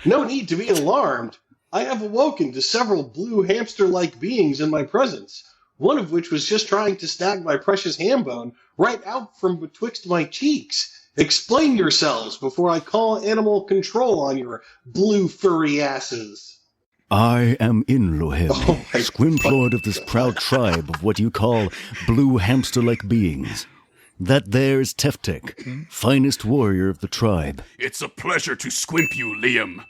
No need to be alarmed. I have awoken to several blue hamster-like beings in my presence, one of which was just trying to snag my precious ham bone right out from betwixt my cheeks. Explain yourselves before I call animal control on your blue furry asses. I am Inlohem, Oh my Squimp Lord of this proud tribe of what you call blue hamster-like beings. That there is Teftek, finest warrior of the tribe. It's a pleasure to squimp you, Liam.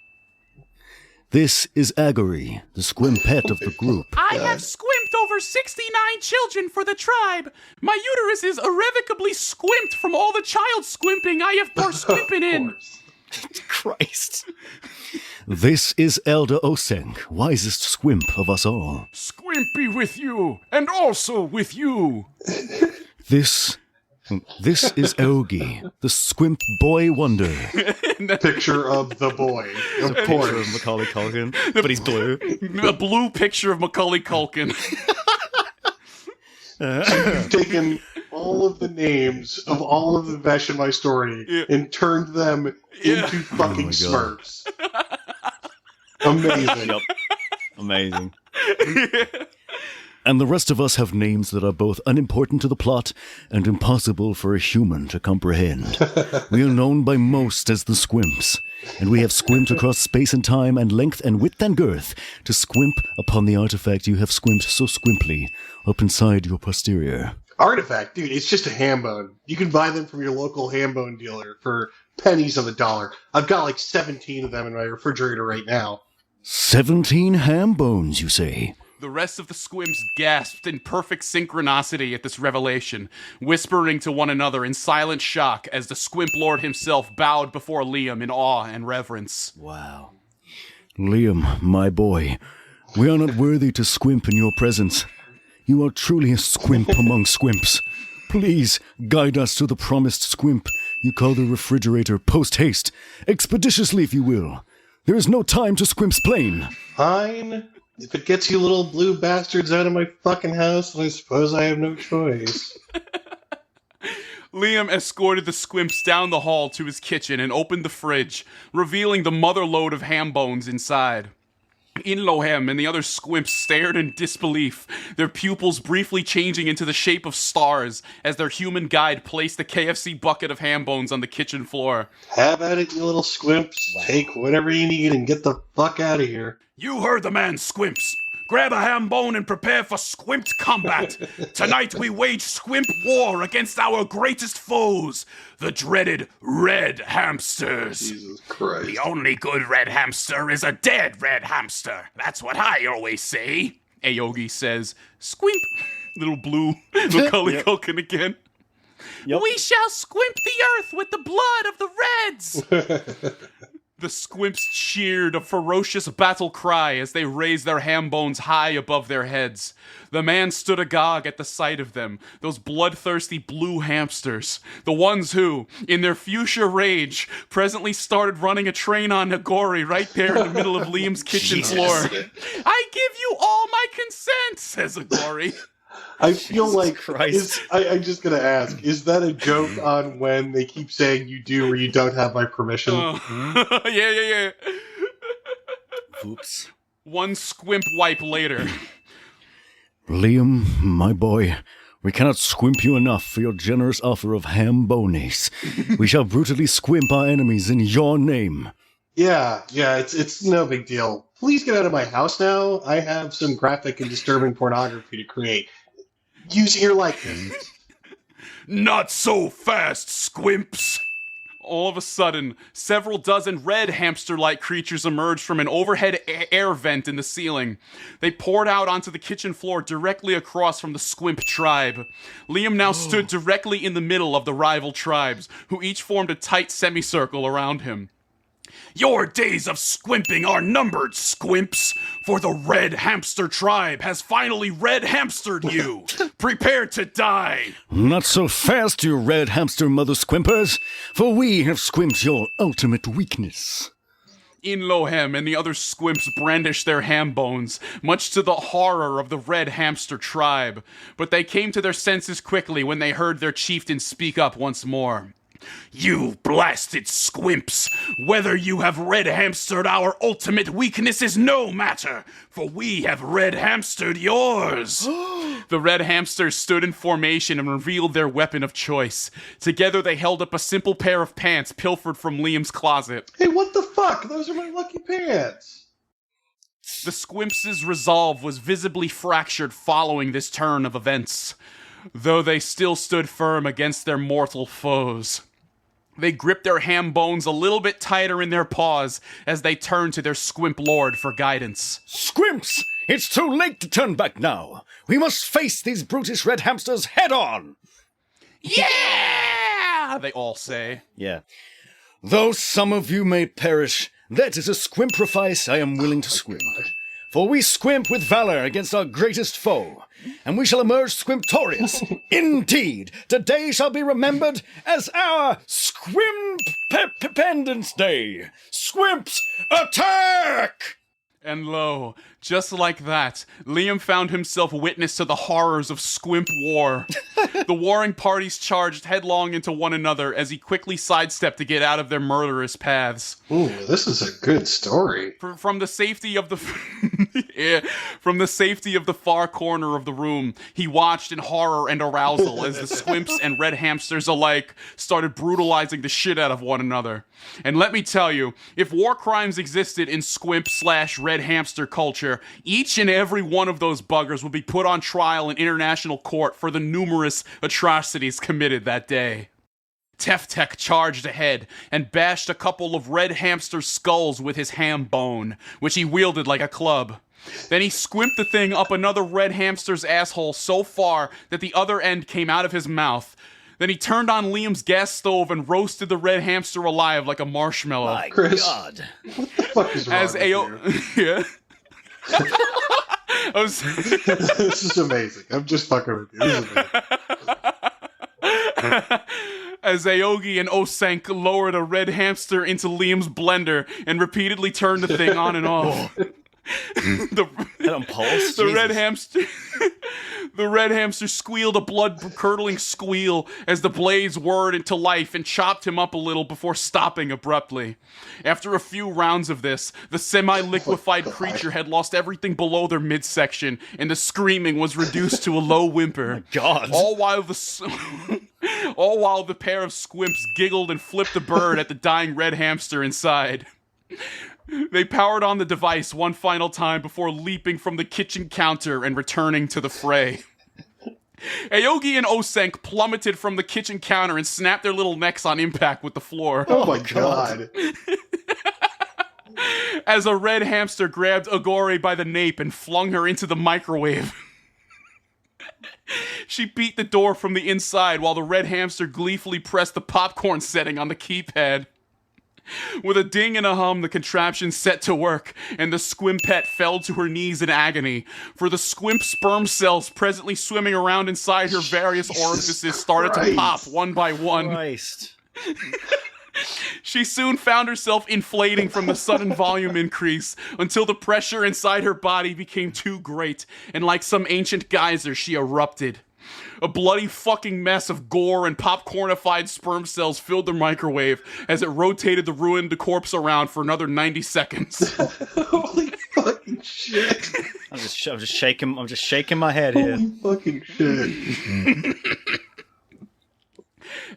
This is Agory, the squimpet of the group. I have squimped over 69 children for the tribe. My uterus is irrevocably squimped from all the child squimping I have poured squimping in. Christ. This is Elder Oseng, wisest squimp of us all. Squimpy with you, and also with you. This is Ogi, the squimp boy wonder. Picture of the boy, of Picture course. of Macaulay Culkin, but he's blue. A blue picture of Macaulay Culkin. You've taken all of the names of all of the Vesh in my story and turned them into fucking God. Smurfs. Amazing. Yep. Amazing. And the rest of us have names that are both unimportant to the plot and impossible for a human to comprehend. We are known by most as the Squimps, and we have squimped across space and time and length and width and girth to squimp upon the artifact you have squimped so squimply up inside your posterior. Artifact, dude, it's just a ham bone. You can buy them from your local ham bone dealer for pennies on the dollar. I've got like 17 of them in my refrigerator right now. 17 ham bones, you say? The rest of the squimps gasped in perfect synchronicity at this revelation, whispering to one another in silent shock as the Squimp Lord himself bowed before Liam in awe and reverence. Wow. Liam, my boy, we are not worthy to squimp in your presence. You are truly a squimp among squimps. Please guide us to the promised squimp you call the refrigerator post-haste, expeditiously if you will. There is no time to squimp's plain. Fine. If it gets you little blue bastards out of my fucking house, then I suppose I have no choice. Liam escorted the squimps down the hall to his kitchen and opened the fridge, revealing the mother lode of ham bones inside. Inlohem and the other squimps stared in disbelief, their pupils briefly changing into the shape of stars as their human guide placed the KFC bucket of ham bones on the kitchen floor. Have at it, you little squimps. Take whatever you need and get the fuck out of here. You heard the man, squimps. Grab a ham bone and prepare for squimped combat. Tonight we wage squimp war against our greatest foes, the dreaded red hamsters. Jesus Christ. The only good red hamster is a dead red hamster. That's what I always say. Aogi says, squimp. Little blue Macaulay Culkin again. Yep. We shall squimp the earth with the blood of the reds. The squimps cheered a ferocious battle cry as they raised their ham bones high above their heads. The man stood agog at the sight of them, those bloodthirsty blue hamsters, the ones who, in their fuchsia rage, presently started running a train on Nagori right there in the middle of Liam's kitchen floor. I give you all my consent, says Agori. I feel like Christ. I'm just gonna ask: is that a joke on when they keep saying you do or you don't have my permission? Yeah. Oops. One squimp wipe later. Liam, my boy, we cannot squimp you enough for your generous offer of ham bonies. We shall brutally squimp our enemies in your name. Yeah, it's no big deal. Please get out of my house now. I have some graphic and disturbing pornography to create. Using your likeness. Not so fast, squimps. All of a sudden, several dozen red hamster-like creatures emerged from an overhead air vent in the ceiling. They poured out onto the kitchen floor directly across from the Squimp tribe. Liam now stood directly in the middle of the rival tribes, who each formed a tight semicircle around him. Your days of squimping are numbered, Squimps, for the red hamster tribe has finally red hamstered you. Prepare to die. Not so fast, you red hamster mother squimpers, for we have squimped your ultimate weakness. Inlohem and the other Squimps brandished their ham bones, much to the horror of the red hamster tribe. But they came to their senses quickly when they heard their chieftain speak up once more. You blasted Squimps! Whether you have red hamstered our ultimate weakness is no matter, for we have red hamstered yours! The red hamsters stood in formation and revealed their weapon of choice. Together they held up a simple pair of pants pilfered from Liam's closet. Hey, what the fuck? Those are my lucky pants. The Squimps' resolve was visibly fractured following this turn of events, though they still stood firm against their mortal foes. They gripped their ham bones a little bit tighter in their paws as they turned to their Squimp lord for guidance. Squimps! It's too late to turn back now. We must face these brutish red hamsters head on. Yeah! They all say. Yeah. Though some of you may perish, that is a squimprifice I am willing to swim. For we squimp with valor against our greatest foe, and we shall emerge squimptorious. Indeed, today shall be remembered as our Squimpendence Day. Squimps, attack! And lo, just like that, Liam found himself witness to the horrors of Squimp war. The warring parties charged headlong into one another as he quickly sidestepped to get out of their murderous paths. Ooh, this is a good story. From the safety of the from the safety of the far corner of the room, he watched in horror and arousal as the Squimps and red hamsters alike started brutalizing the shit out of one another. And let me tell you, if war crimes existed in Squimp/red hamster culture, each and every one of those buggers would be put on trial in international court for the numerous atrocities committed that day. Teftek charged ahead and bashed a couple of red hamster skulls with his ham bone, which he wielded like a club. Then he squimped the thing up another red hamster's asshole so far that the other end came out of his mouth. Then he turned on Liam's gas stove and roasted the red hamster alive like a marshmallow. My Chris. God. What the fuck is wrong As with you? yeah. I was This is amazing. I'm just fucking with you. This is amazing. As Aogi and Osank lowered a red hamster into Liam's blender and repeatedly turned the thing on and off. the Head on pulse? the Jesus. red hamster the red hamster squealed a blood-curdling squeal as the blades whirred into life and chopped him up a little before stopping abruptly. After a few rounds of this, the semi-liquefied creature had lost everything below their midsection, and the screaming was reduced to a low whimper. God. All while the pair of Squimps giggled and flipped the bird at the dying red hamster inside. They powered on the device one final time before leaping from the kitchen counter and returning to the fray. Aogi and Osank plummeted from the kitchen counter and snapped their little necks on impact with the floor. Oh my god. As a red hamster grabbed Agore by the nape and flung her into the microwave. She beat the door from the inside while the red hamster gleefully pressed the popcorn setting on the keypad. With a ding and a hum, the contraption set to work, and the Squimpette fell to her knees in agony, for the Squimp sperm cells presently swimming around inside her various orifices started to pop one by one. Christ. She soon found herself inflating from the sudden volume increase until the pressure inside her body became too great, and like some ancient geyser, she erupted. A bloody fucking mess of gore and popcornified sperm cells filled the microwave as it rotated the ruined corpse around for another 90 seconds. Holy fucking shit. I'm just shaking my head here. Holy fucking shit.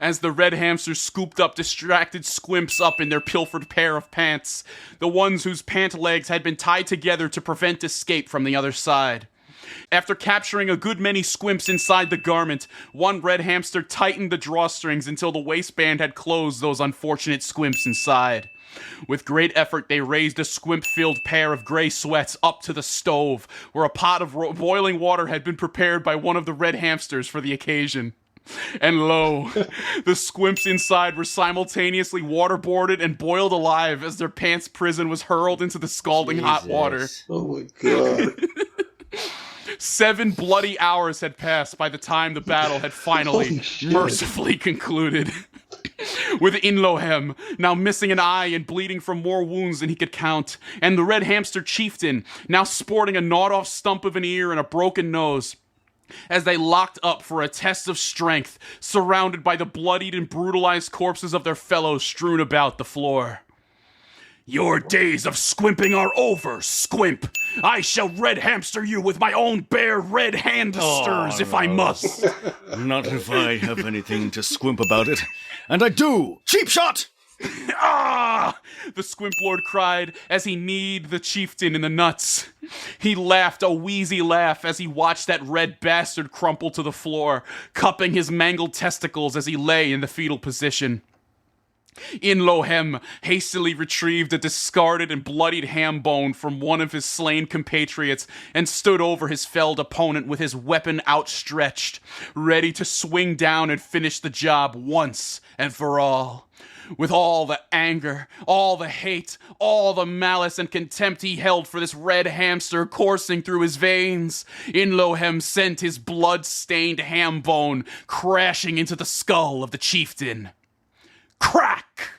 As the red hamsters scooped up distracted Squimps up in their pilfered pair of pants, the ones whose pant legs had been tied together to prevent escape from the other side. After capturing a good many squimps inside the garment, one red hamster tightened the drawstrings until the waistband had closed those unfortunate squimps inside. With great effort, they raised a squimp-filled pair of gray sweats up to the stove, where a pot of boiling water had been prepared by one of the red hamsters for the occasion. And lo, the squimps inside were simultaneously waterboarded and boiled alive as their pants prison was hurled into the scalding hot water. Oh my god. 7 bloody hours had passed by the time the battle had finally, Holy shit. mercifully concluded. With Inlohem now missing an eye and bleeding from more wounds than he could count, and the red hamster chieftain now sporting a gnawed-off stump of an ear and a broken nose, as they locked up for a test of strength, surrounded by the bloodied and brutalized corpses of their fellows strewn about the floor. Your days of squimping are over, Squimp. I shall red hamster you with my own bare red handsters if I must. Not if I have anything to squimp about it. And I do! Cheap shot! Ah! The Squimp Lord cried as he kneed the chieftain in the nuts. He laughed a wheezy laugh as he watched that red bastard crumple to the floor, cupping his mangled testicles as he lay in the fetal position. Inlohem hastily retrieved a discarded and bloodied ham bone from one of his slain compatriots and stood over his felled opponent with his weapon outstretched, ready to swing down and finish the job once and for all. With all the anger, all the hate, all the malice and contempt he held for this red hamster coursing through his veins, Inlohem sent his blood-stained ham bone crashing into the skull of the chieftain. Crack!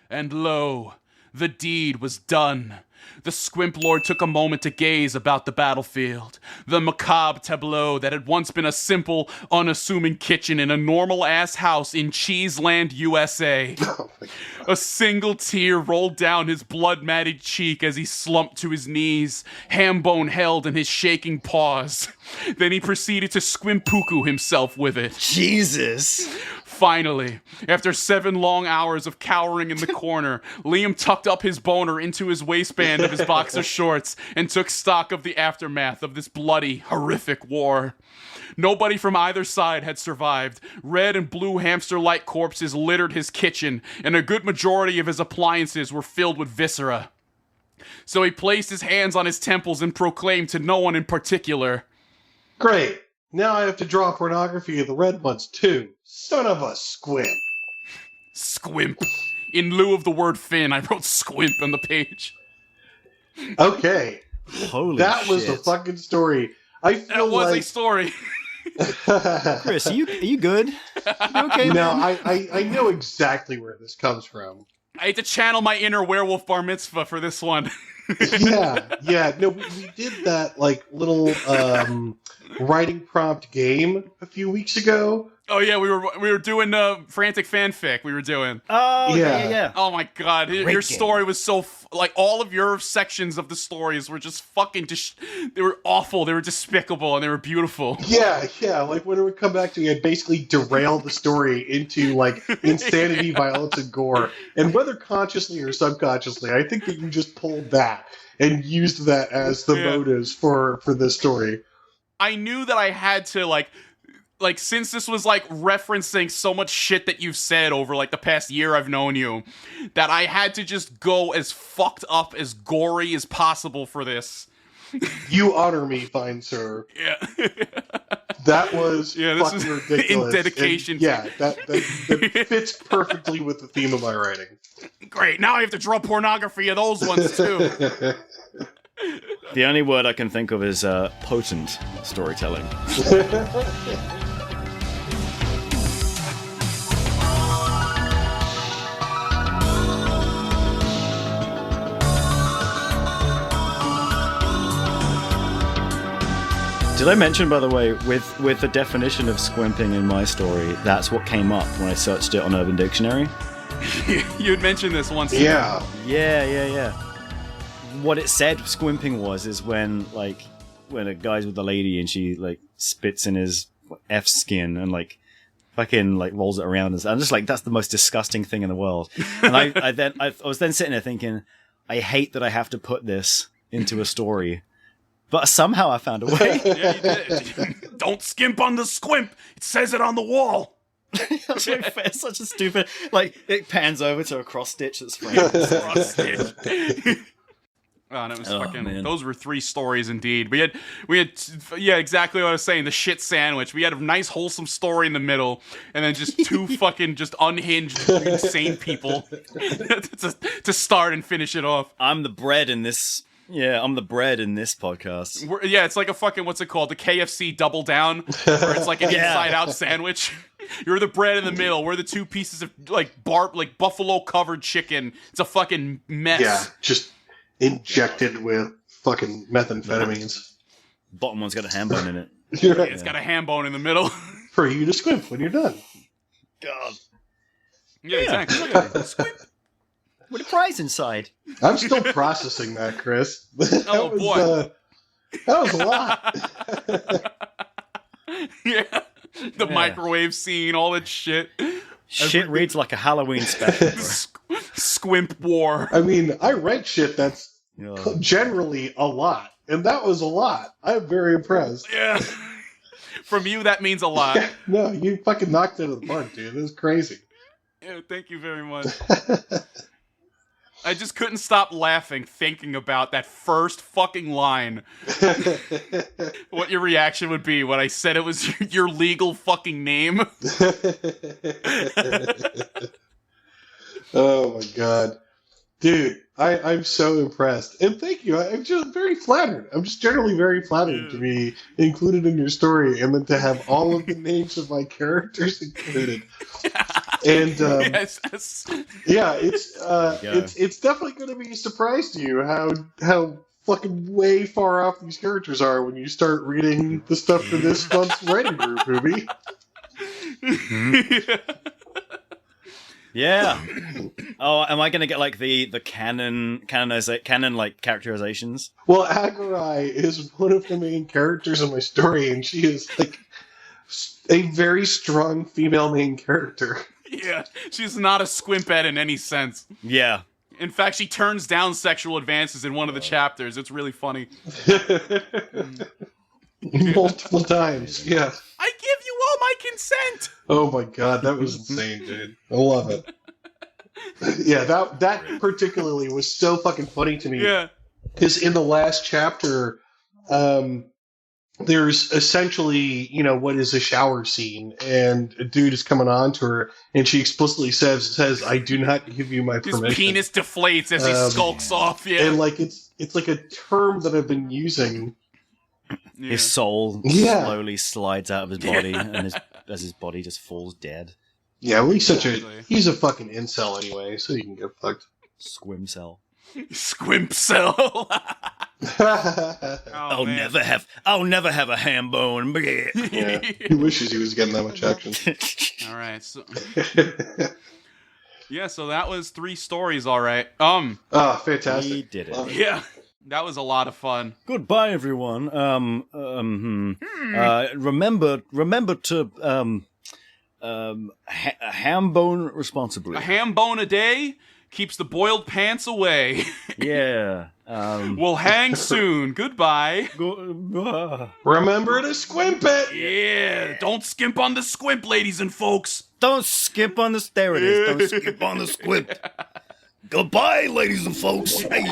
And lo, the deed was done. The Squimp Lord took a moment to gaze about the battlefield. The macabre tableau that had once been a simple, unassuming kitchen in a normal-ass house in Cheeseland, USA. A single tear rolled down his blood-matted cheek as he slumped to his knees, ham bone held in his shaking paws. Then he proceeded to squimpuku himself with it. Jesus. Finally, after 7 long hours of cowering in the corner, Liam tucked up his boner into his waistband of his boxer shorts and took stock of the aftermath of this bloody, horrific war. Nobody from either side had survived. Red and blue hamster-like corpses littered his kitchen, and a good majority of his appliances were filled with viscera. So he placed his hands on his temples and proclaimed to no one in particular, Great. Now I have to draw pornography of the red ones, too. Son of a squimp. Squimp. In lieu of the word fin, I wrote squimp on the page. Okay. Holy That was shit. the fucking story. I feel That was like... a story. Chris, are you good? You okay, No, man? I know exactly where this comes from. I had to channel my inner werewolf bar mitzvah for this one. Yeah. No, we did that like little writing prompt game a few weeks ago. Oh yeah, we were doing frantic fanfic. We were doing. Oh, Yeah. yeah. Oh my god, your game. story was so like all of your sections of the stories were just fucking they were awful. They were despicable and they were beautiful. Yeah. Like when it would come back to, it basically derailed the story into like insanity, violence, and gore. And whether consciously or subconsciously, I think that you just pulled that and used that as the motives for this story. I knew that I had to like since this was like referencing so much shit that you've said over like the past year I've known you, that I had to just go as fucked up, as gory as possible for this. You honor me, fine sir. Yeah. That was This fucking is ridiculous. in dedication. And, yeah, that fits perfectly with the theme of my writing. Great. Now I have to draw pornography of those ones too. The only word I can think of is potent storytelling. Did I mention, by the way, with the definition of squimping in my story, that's what came up when I searched it on Urban Dictionary? You had mentioned this once. Yeah. Yeah. What it said squimping is when a guy's with a lady and she like spits in his F skin and like fucking like rolls it around, and I'm just like, that's the most disgusting thing in the world. And I was then sitting there thinking, I hate that I have to put this into a story But somehow I found a way. Yeah, you did. Don't skimp on the squimp. It says it on the wall. That's so fair. Such a stupid. Like it pans over to a cross stitch that's framed. Oh, and it was Oh, fucking. man. Those were 3 stories indeed. We had, yeah, exactly what I was saying. The shit sandwich. We had a nice wholesome story in the middle, and then just 2 fucking just unhinged, insane people to start and finish it off. I'm the bread in this. Yeah, I'm the bread in this podcast. Yeah, it's like a fucking, what's it called? The KFC double down, where it's like an Yeah. inside out sandwich. You're the bread in the middle. We're the 2 pieces of like buffalo covered chicken. It's a fucking mess. Yeah, just injected with fucking methamphetamines. Bottom one's got a ham bone in it. It's got a ham bone in the middle. For you to squint when you're done. God. Yeah, exactly. Look at it. Squimp. With a prize inside. I'm still processing that, Chris. That Oh, was, boy. That was a lot. Yeah. The microwave scene, all that shit. Shit reads like a Halloween special. Squimp war. I mean, I write shit that's Oh. generally a lot, and that was a lot. I'm very impressed. Yeah. From you, that means a lot. No, you fucking knocked it out of the park, dude. It was crazy. Yeah, thank you very much. I just couldn't stop laughing thinking about that first fucking line. What your reaction would be when I said it was your legal fucking name. Oh my god. Dude, I'm so impressed. And thank you. I'm just very flattered. I'm just generally very flattered to be included in your story and then to have all of the names of my characters included. And Yes. yeah, it's definitely going to be a surprise to you how fucking way far off these characters are when you start reading the stuff for this month's writing group, Ruby. Yeah. Oh, am I gonna get like the canon like characterizations? Well, Agarai is one of the main characters in my story, and she is like a very strong female main character. Yeah. She's not a squimpette in any sense. Yeah. In fact, she turns down sexual advances in one of the chapters. It's really funny. Multiple times, yeah. I give you all my consent. Oh my god, that was insane, dude. I love it. Yeah, that particularly was so fucking funny to me. Yeah. Because in the last chapter, there's essentially, what is a shower scene, and a dude is coming on to her, and she explicitly says, "I do not give you my His permission." penis deflates as he skulks off. Yeah. And like it's like a term that I've been using. Yeah. His soul Yeah. slowly slides out of his body, and as his body just falls dead. Yeah, well, he's Exactly. he's a fucking incel anyway, so he can get fucked. Squim cell. Squimp cell. Oh, I'll man. never have a ham bone. Yeah, he wishes he was getting that much action. All right. So, yeah, so that was 3 stories, all right. Oh, He fantastic. did it. Love Yeah. That was a lot of fun. Goodbye, everyone. Remember to a ham bone responsibly. A ham bone a day keeps the boiled pants away. Yeah. We'll hang soon. Goodbye. Remember to squimp it! Yeah. Don't skimp on the squimp, ladies and folks. Don't skip on the. There it is. Don't skip on the squint. Goodbye, ladies and folks. Hey.